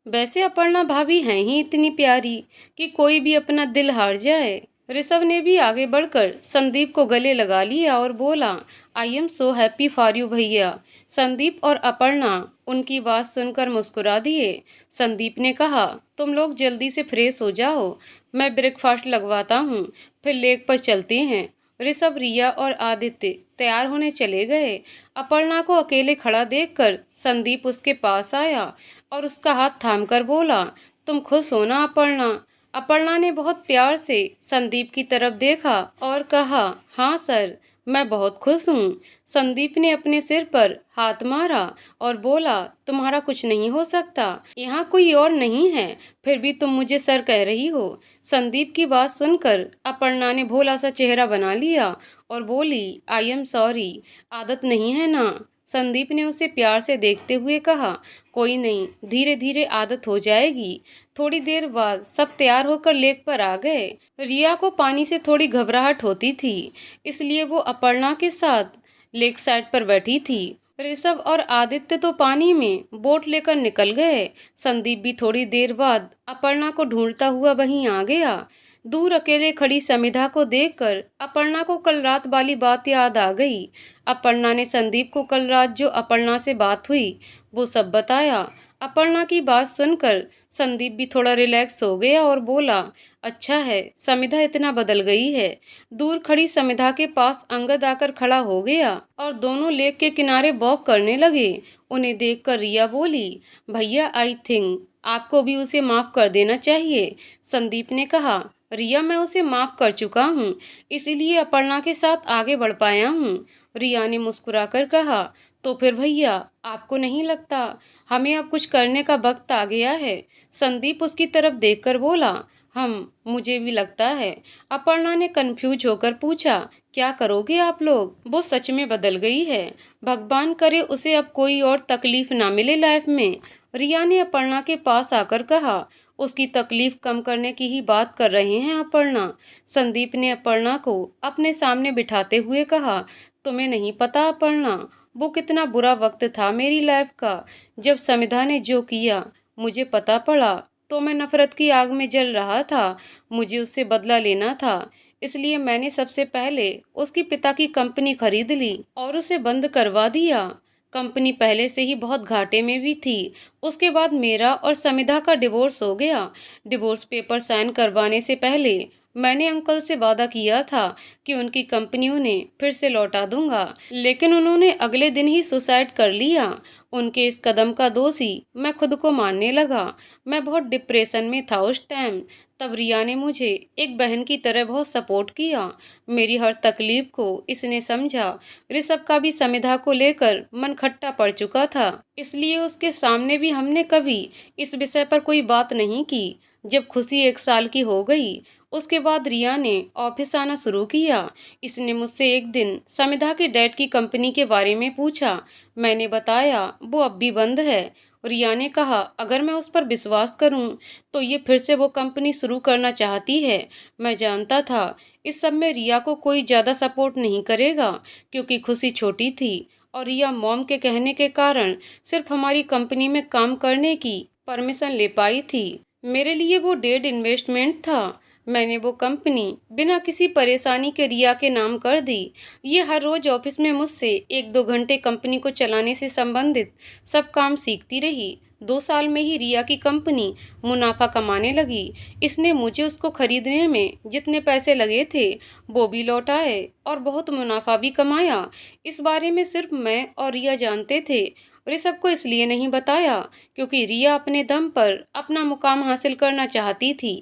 वैसे अपर्णा भाभी हैं ही इतनी प्यारी कि कोई भी अपना दिल हार जाए। ऋषभ ने भी आगे बढ़कर संदीप को गले लगा लिया और बोला, I am so happy for you भैया। संदीप और अपर्णा उनकी बात सुनकर मुस्कुरा दिए। संदीप ने कहा, तुम लोग जल्दी से फ्रेश हो जाओ, मैं ब्रेकफास्ट लगवाता हूँ, फिर लेक पर चलते हैं। ऋषभ, रिया और आदित्य तैयार होने चले गए। अपर्णा को अकेले खड़ा देखकर संदीप उसके पास आया और उसका हाथ थामकर बोला, तुम खुश हो ना अपर्णा। अपर्णा ने बहुत प्यार से संदीप की तरफ देखा और कहा, हाँ सर, मैं बहुत खुश हूँ। संदीप ने अपने सिर पर हाथ मारा और बोला, तुम्हारा कुछ नहीं हो सकता, यहाँ कोई और नहीं है, फिर भी तुम मुझे सर कह रही हो। संदीप की बात सुनकर अपर्णा ने भोला सा चेहरा बना लिया और बोली, आई एम सॉरी, आदत नहीं है ना। संदीप ने उसे प्यार से देखते हुए कहा, कोई नहीं, धीरे धीरे आदत हो जाएगी। थोड़ी देर बाद सब तैयार होकर लेक पर आ गए। रिया को पानी से थोड़ी घबराहट होती थी, इसलिए वो अपर्णा के साथ लेक साइड पर बैठी थी। ऋषभ और आदित्य तो पानी में बोट लेकर निकल गए। संदीप भी थोड़ी देर बाद अपर्णा को ढूंढता हुआ वहीं आ गया। दूर अकेले खड़ी समिधा को देखकर अपर्णा को कल रात वाली बात याद आ गई। अपर्णा ने संदीप को कल रात जो अपर्णा से बात हुई वो सब बताया। अपर्णा की बात सुनकर संदीप भी थोड़ा रिलैक्स हो गया और बोला, अच्छा है समिधा इतना बदल गई है। दूर खड़ी समिधा के पास अंगद आकर खड़ा हो गया और दोनों लेक के किनारे वॉक करने लगे। उन्हें देखकर रिया बोली, भैया आई थिंक आपको भी उसे माफ कर देना चाहिए। संदीप ने कहा, रिया मैं उसे माफ कर चुका हूँ, इसीलिए अपर्णा के साथ आगे बढ़ पाया हूँ। रिया ने मुस्कुराकर कहा, तो फिर भैया आपको नहीं लगता हमें अब कुछ करने का वक्त आ गया है? संदीप उसकी तरफ देखकर बोला, मुझे भी लगता है। अपर्णा ने कंफ्यूज होकर पूछा, क्या करोगे आप लोग? वो सच में बदल गई है, भगवान करे उसे अब कोई और तकलीफ ना मिले लाइफ में। रिया ने अपर्णा के पास आकर कहा, उसकी तकलीफ कम करने की ही बात कर रहे हैं अपर्णा। संदीप ने अपर्णा को अपने सामने बिठाते हुए कहा, तुम्हें नहीं पता अपर्णा, वो कितना बुरा वक्त था मेरी लाइफ का। जब समिधा ने जो किया मुझे पता पड़ा तो मैं नफरत की आग में जल रहा था। मुझे उससे बदला लेना था, इसलिए मैंने सबसे पहले उसके पिता की कंपनी खरीद ली और उसे बंद करवा दिया। कंपनी पहले से ही बहुत घाटे में भी थी। उसके बाद मेरा और समिधा का डिवोर्स हो गया। डिवोर्स पेपर साइन करवाने से पहले मैंने अंकल से वादा किया था कि उनकी कंपनी उन्हें फिर से लौटा दूंगा, लेकिन उन्होंने अगले दिन ही सुसाइड कर लिया। उनके इस कदम का दोषी मैं खुद को मानने लगा। मैं बहुत डिप्रेशन में था उस टाइम। तब रिया ने मुझे एक बहन की तरह बहुत सपोर्ट किया। मेरी हर तकलीफ को इसने समझा। ऋषभ का भी समिधा को लेकर मन खट्टा पड़ चुका था, इसलिए उसके सामने भी हमने कभी इस विषय पर कोई बात नहीं की। जब खुशी 1 साल की हो गई उसके बाद रिया ने ऑफिस आना शुरू किया। इसने मुझसे एक दिन समिधा के डैड की कंपनी के बारे में पूछा। मैंने बताया वो अब भी बंद है। रिया ने कहा अगर मैं उस पर विश्वास करूं तो ये फिर से वो कंपनी शुरू करना चाहती है। मैं जानता था इस सब में रिया को कोई ज़्यादा सपोर्ट नहीं करेगा, क्योंकि खुशी छोटी थी और रिया मॉम के कहने के कारण सिर्फ हमारी कंपनी में काम करने की परमिशन ले पाई थी। मेरे लिए वो डेड इन्वेस्टमेंट था। मैंने वो कंपनी बिना किसी परेशानी के रिया के नाम कर दी। ये हर रोज ऑफिस में मुझसे 1-2 घंटे कंपनी को चलाने से संबंधित सब काम सीखती रही। 2 साल में ही रिया की कंपनी मुनाफा कमाने लगी। इसने मुझे उसको खरीदने में जितने पैसे लगे थे वो भी लौटाए और बहुत मुनाफा भी कमाया। इस बारे में सिर्फ मैं और रिया जानते थे। ऋषभ को इसलिए नहीं बताया क्योंकि रिया अपने दम पर अपना मुकाम हासिल करना चाहती थी।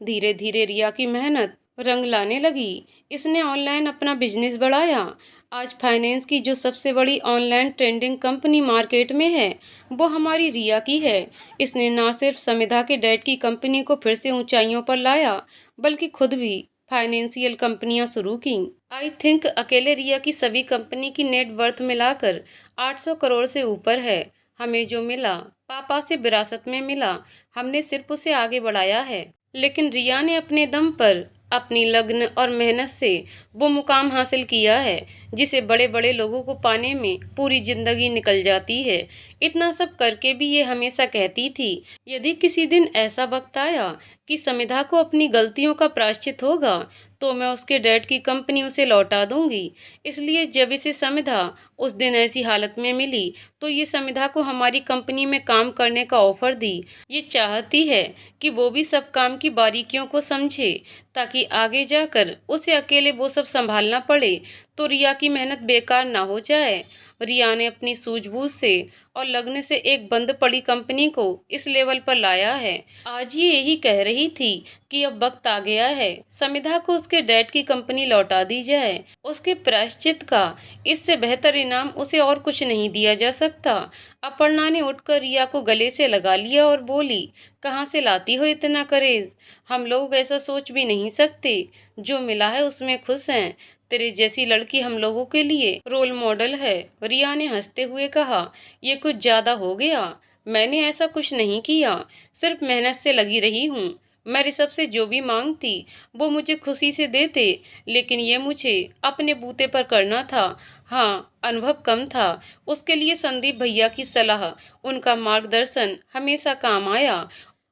धीरे धीरे रिया की मेहनत रंग लाने लगी। इसने ऑनलाइन अपना बिजनेस बढ़ाया। आज फाइनेंस की जो सबसे बड़ी ऑनलाइन ट्रेंडिंग कंपनी मार्केट में है वो हमारी रिया की है। इसने ना सिर्फ समिधा के डैड की कंपनी को फिर से ऊंचाइयों पर लाया, बल्कि खुद भी फाइनेंशियल कंपनियां शुरू की। आई थिंक अकेले रिया की सभी कंपनी की नेट वर्थ मिलाकर 800 करोड़ से ऊपर है। हमें जो मिला पापा से विरासत में मिला, हमने सिर्फ उसे आगे बढ़ाया है। लेकिन रिया ने अपने दम पर अपनी लगन और मेहनत से वो मुकाम हासिल किया है जिसे बड़े बड़े लोगों को पाने में पूरी जिंदगी निकल जाती है। इतना सब करके भी ये हमेशा कहती थी यदि किसी दिन ऐसा वक्त आया कि समिधा को अपनी गलतियों का प्रायश्चित होगा तो मैं उसके डैड की कंपनी उसे लौटा दूंगी। इसलिए जब इसे समिधा उस दिन ऐसी हालत में मिली तो ये समिधा को हमारी कंपनी में काम करने का ऑफर दी। ये चाहती है कि वो भी सब काम की बारीकियों को समझे ताकि आगे जाकर उसे अकेले वो सब संभालना पड़े तो रिया की मेहनत बेकार ना हो जाए। रिया ने अपनी सूझबूझ से और लगने से एक बंद पड़ी कंपनी को इस लेवल पर लाया है। आज ये यही कह रही थी कि अब वक्त आ गया है समिधा को उसके डैड की कंपनी लौटा दी जाए। उसके प्रायश्चित का इससे बेहतर इनाम उसे और कुछ नहीं दिया जा सकता। अपर्णा ने उठकर रिया को गले से लगा लिया और बोली, कहाँ से लाती हो इतना करेज? हम लोग ऐसा सोच भी नहीं सकते। जो मिला है उसमें खुश हैं। तेरे जैसी लड़की हम लोगों के लिए रोल मॉडल है। रिया ने हंसते हुए कहा, ये कुछ ज्यादा हो गया। मैंने ऐसा कुछ नहीं किया, सिर्फ मेहनत से लगी रही हूँ। मैं ऋषभ से जो भी मांगती वो मुझे खुशी से देते, लेकिन ये मुझे अपने बूते पर करना था। हाँ, अनुभव कम था। उसके लिए संदीप भैया की सलाह, उनका मार्गदर्शन हमेशा काम आया।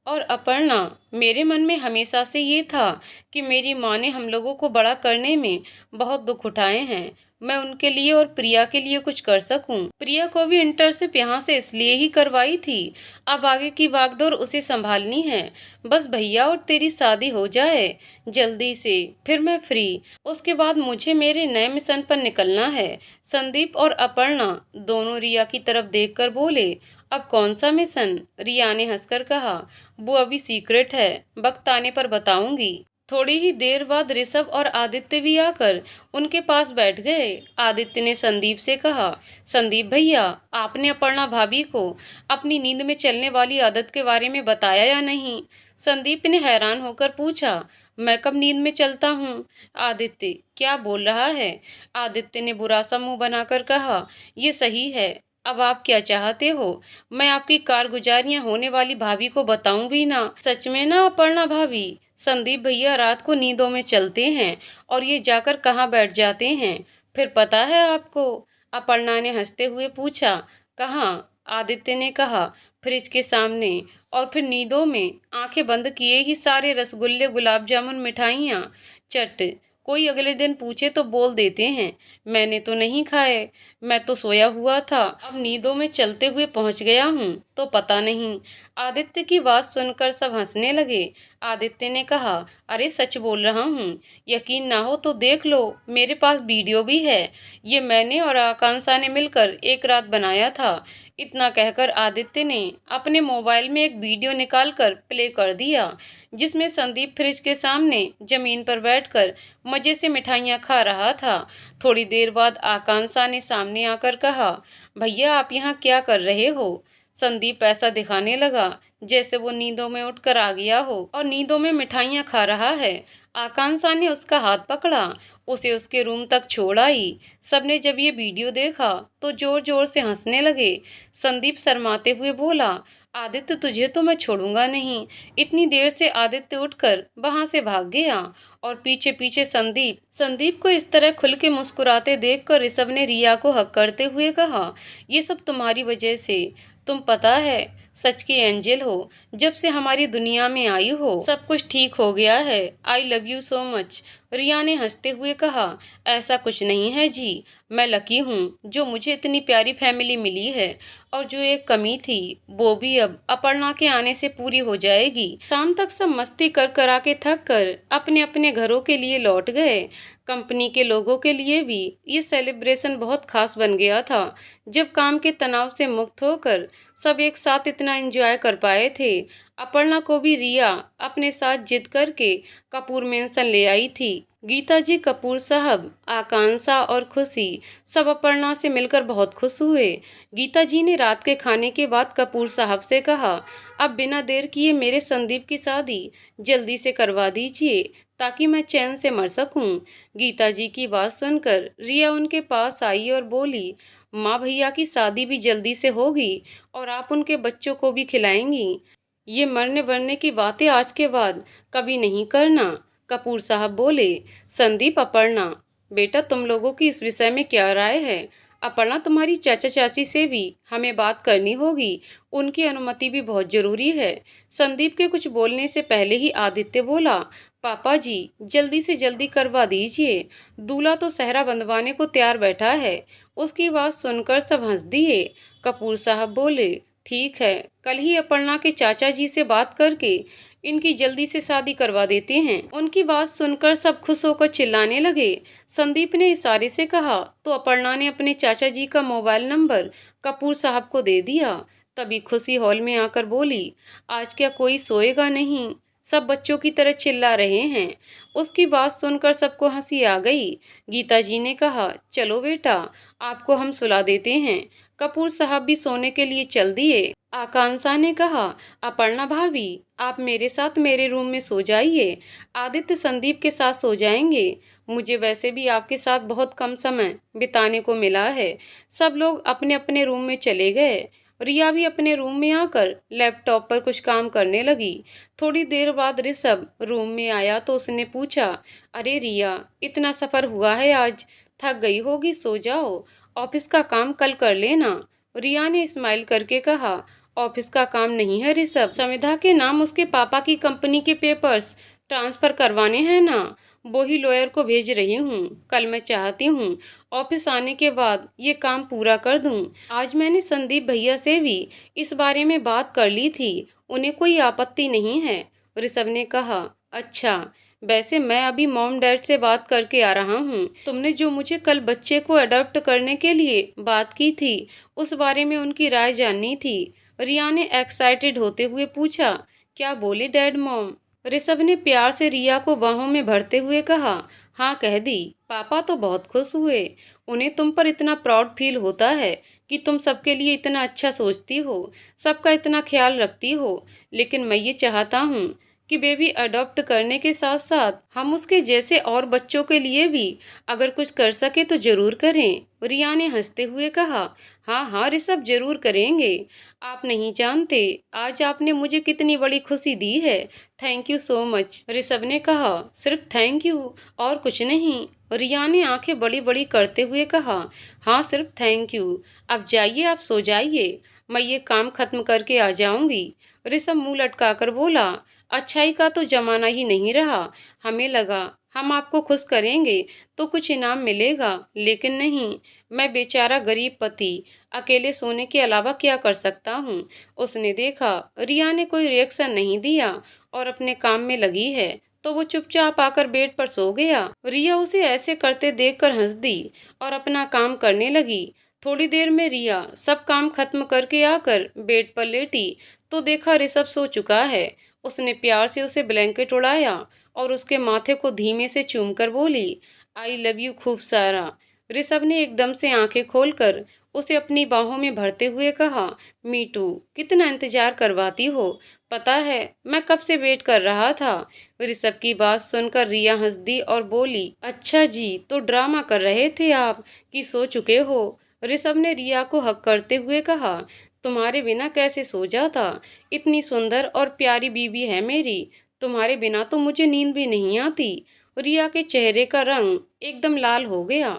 और अपर्णा, मेरे मन में हमेशा से ये था कि मेरी माँ ने हम लोगों को बड़ा करने में बहुत दुख उठाए हैं। मैं उनके लिए और प्रिया के लिए कुछ कर सकूं। प्रिया को भी इंटर्नशिप यहाँ से इसलिए ही करवाई थी। अब आगे की बागडोर उसे संभालनी है। बस भैया और तेरी शादी हो जाए जल्दी से, फिर मैं फ्री। उसके बाद मुझे मेरे नए मिशन पर निकलना है। संदीप और अपर्णा दोनों रिया की तरफ देखकर बोले, अब कौन सा मिशन? रिया ने हंसकर कहा, वो अभी सीक्रेट है, वक्त आने पर बताऊंगी। थोड़ी ही देर बाद ऋषभ और आदित्य भी आकर उनके पास बैठ गए। आदित्य ने संदीप से कहा, संदीप भैया, आपने अपर्णा भाभी को अपनी नींद में चलने वाली आदत के बारे में बताया या नहीं? संदीप ने हैरान होकर पूछा, मैं कब नींद में चलता हूँ? आदित्य क्या बोल रहा है? आदित्य ने बुरा सा मुंह बनाकर कहा, ये सही है। अब आप क्या चाहते हो? मैं आपकी कारगुजारियां होने वाली भाभी को बताऊं भी ना? सच में ना अपर्णा भाभी, संदीप भैया रात को नींदों में चलते हैं और ये जाकर कहाँ बैठ जाते हैं, फिर पता है आपको? अपर्णा ने हंसते हुए पूछा। कहाँ? आदित्य ने कहा। फ्रिज के सामने। और फिर नींदों में आंखें बंद किए ही सारे रसगुल्ले, गुलाब जामुन, मिठाइयाँ चट। कोई अगले दिन पूछे तो बोल देते हैं, मैंने तो नहीं खाए, मैं तो सोया हुआ था, अब नींदों में चलते हुए पहुंच गया हूँ तो पता नहीं। आदित्य की बात सुनकर सब हंसने लगे। आदित्य ने कहा, अरे सच बोल रहा हूँ, यकीन ना हो तो देख लो, मेरे पास वीडियो भी है। ये मैंने और आकांक्षा ने मिलकर एक रात बनाया था। इतना कहकर आदित्य ने अपने मोबाइल में एक वीडियो निकालकर प्ले कर दिया, जिसमें संदीप फ्रिज के सामने जमीन पर बैठकर मजे से मिठाइयाँ खा रहा था। थोड़ी देर बाद आकांक्षा ने सामने आकर कहा, भैया आप यहाँ क्या कर रहे हो? संदीप ऐसा दिखाने लगा जैसे वो नींदों में उठकर आ गया हो और नींदों में मिठाइयाँ खा रहा है। आकांक्षा ने उसका हाथ पकड़ा, उसे उसके रूम तक छोड़ आई। सबने जब ये वीडियो देखा तो जोर जोर से हंसने लगे। संदीप शर्माते हुए बोला, आदित्य तुझे तो मैं छोड़ूंगा नहीं। इतनी देर से आदित्य उठकर वहां से भाग गया और पीछे पीछे संदीप को इस तरह खुल के मुस्कुराते देखकर ऋषभ ने रिया को हक करते हुए कहा, ये सब तुम्हारी वजह से। तुम पता है सच की एंजल हो, जब से हमारी दुनिया में आई हो सब कुछ ठीक हो गया है। I love you so much. Riya ने हंसते हुए कहा, ऐसा कुछ नहीं है जी, मैं लकी हूँ जो मुझे इतनी प्यारी फैमिली मिली है, और जो एक कमी थी वो भी अब अपर्णा के आने से पूरी हो जाएगी। शाम तक सब मस्ती कर करा के थक कर अपने अपने घरों के लिए लौट गए। कंपनी के लोगों के लिए भी ये सेलिब्रेशन बहुत खास बन गया था, जब काम के तनाव से मुक्त होकर सब एक साथ इतना एंजॉय कर पाए थे। अपर्णा को भी रिया अपने साथ जिद करके कपूर मेंशन ले आई थी। गीता जी, कपूर साहब, आकांक्षा और खुशी सब अपर्णा से मिलकर बहुत खुश हुए। गीता जी ने रात के खाने के बाद कपूर साहब से कहा, अब बिना देर किए मेरे संदीप की शादी जल्दी से करवा दीजिए ताकि मैं चैन से मर सकूं। गीता जी की बात सुनकर रिया उनके पास आई और बोली, माँ भैया की शादी भी जल्दी से होगी और आप उनके बच्चों को भी खिलाएंगी। ये मरने वरने की बातें आज के बाद कभी नहीं करना। कपूर साहब बोले, संदीप, अपर्णा, बेटा तुम लोगों की इस विषय में क्या राय है? अपर्णा, तुम्हारी चाचा चाची से भी हमें बात करनी होगी, उनकी अनुमति भी बहुत जरूरी है। संदीप के कुछ बोलने से पहले ही आदित्य बोला, पापा जी जल्दी से जल्दी करवा दीजिए, दूल्हा तो सहरा बंधवाने को तैयार बैठा है। उसकी बात सुनकर सब हंस दिए। कपूर साहब बोले, ठीक है, कल ही अपर्णा के चाचा जी से बात करके इनकी जल्दी से शादी करवा देते हैं। उनकी बात सुनकर सब खुश होकर चिल्लाने लगे। संदीप ने इशारे से कहा तो अपर्णा ने अपने चाचा जी का मोबाइल नंबर कपूर साहब को दे दिया। तभी खुशी हॉल में आकर बोली, आज क्या कोई सोएगा नहीं? सब बच्चों की तरह चिल्ला रहे हैं। उसकी बात सुनकर सबको हंसी आ गई। गीता जी ने कहा, चलो बेटा, आपको हम सुला देते हैं। कपूर साहब भी सोने के लिए चल दिए। आकांक्षा ने कहा, अपर्णा भाभी, आप मेरे साथ मेरे रूम में सो जाइए, आदित्य संदीप के साथ सो जाएंगे। मुझे वैसे भी आपके साथ बहुत कम समय बिताने को मिला है। सब लोग अपने अपने रूम में चले गए। रिया भी अपने रूम में आकर लैपटॉप पर कुछ काम करने लगी। थोड़ी देर बाद ऋषभ रूम में आया तो उसने पूछा, अरे रिया, इतना सफ़र हुआ है आज, थक गई होगी, सो जाओ, ऑफिस का काम कल कर लेना। रिया ने स्माइल करके कहा, ऑफिस का काम नहीं है ऋषभ, संविदा के नाम उसके पापा की कंपनी के पेपर्स ट्रांसफ़र करवाने हैं ना, वो ही लॉयर को भेज रही हूँ। कल मैं चाहती हूँ ऑफिस आने के बाद ये काम पूरा कर दूँ। आज मैंने संदीप भैया से भी इस बारे में बात कर ली थी, उन्हें कोई आपत्ति नहीं है। ऋषभ ने कहा, अच्छा, वैसे मैं अभी मॉम डैड से बात करके आ रहा हूँ। तुमने जो मुझे कल बच्चे को अडॉप्ट करने के लिए बात की थी, उस बारे में उनकी राय जाननी थी। रिया ने एक्साइटेड होते हुए पूछा, क्या बोले डैड मॉम? ऋषभ ने प्यार से रिया को बाहों में भरते हुए कहा, हाँ कह दी, पापा तो बहुत खुश हुए। उन्हें तुम पर इतना प्राउड फील होता है कि तुम सबके लिए इतना अच्छा सोचती हो, सबका इतना ख्याल रखती हो। लेकिन मैं ये चाहता हूँ कि बेबी अडॉप्ट करने के साथ साथ हम उसके जैसे और बच्चों के लिए भी अगर कुछ कर सके तो जरूर करें। रिया ने हंसते हुए कहा, हाँ हाँ ऋषभ, जरूर करेंगे। आप नहीं जानते आज आपने मुझे कितनी बड़ी खुशी दी है। Thank you so much. Rishabh ने कहा, सिर्फ थैंक यू और कुछ नहीं। रिया ने आंखें बड़ी बड़ी करते हुए कहा, हाँ सिर्फ थैंक यू। अब जाइए, आप सो जाइए, मैं ये काम खत्म करके आ जाऊंगी। ऋषभ मुंह लटकाकर बोला, अच्छाई का तो जमाना ही नहीं रहा। हमें लगा हम आपको खुश करेंगे तो कुछ इनाम मिलेगा, लेकिन नहीं। मैं बेचारा गरीब पति अकेले सोने के अलावा क्या कर सकता हूँ। उसने देखा रिया ने कोई रिएक्शन नहीं दिया और अपने काम में लगी है, तो वो चुपचाप आकर बेड पर सो गया। रिया उसे ऐसे करते देखकर हंस दी और अपना काम करने लगी। थोड़ी देर में रिया सब काम खत्म करके आकर बेड पर लेटी तो देखा ऋषभ सो चुका है। उसने प्यार से उसे ब्लैंकेट उड़ाया और उसके माथे को धीमे से चूमकर बोली, आई लव यू खूब सारा। ऋषभ ने एकदम से आंखें खोलकर उसे अपनी बाहों में भरते हुए कहा, मीटू कितना इंतजार करवाती हो, पता है मैं कब से वेट कर रहा था। ऋषभ की बात सुनकर रिया हंस दी और बोली, अच्छा जी, तो ड्रामा कर रहे थे आप कि सो चुके हो। ऋषभ ने रिया को हक करते हुए कहा, तुम्हारे बिना कैसे सो जाता, इतनी सुंदर और प्यारी बीवी है मेरी, तुम्हारे बिना तो मुझे नींद भी नहीं आती। रिया के चेहरे का रंग एकदम लाल हो गया।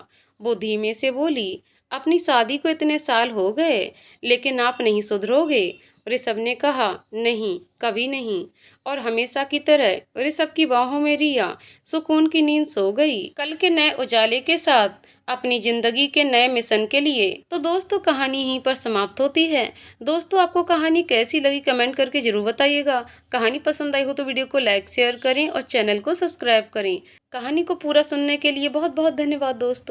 वो धीमे से बोली, अपनी शादी को इतने साल हो गए लेकिन आप नहीं सुधरोगे। ऋषभ ने कहा, नहीं कभी नहीं। और हमेशा की तरह ऋषभ की बाहों में रिया सुकून की नींद सो गई। कल के नए उजाले के साथ अपनी जिंदगी के नए मिशन के लिए। तो दोस्तों कहानी यहीं पर समाप्त होती है। दोस्तों आपको कहानी कैसी लगी कमेंट करके जरूर बताइएगा। कहानी पसंद आई हो तो वीडियो को लाइक शेयर करें और चैनल को सब्सक्राइब करें। कहानी को पूरा सुनने के लिए बहुत बहुत धन्यवाद दोस्तों।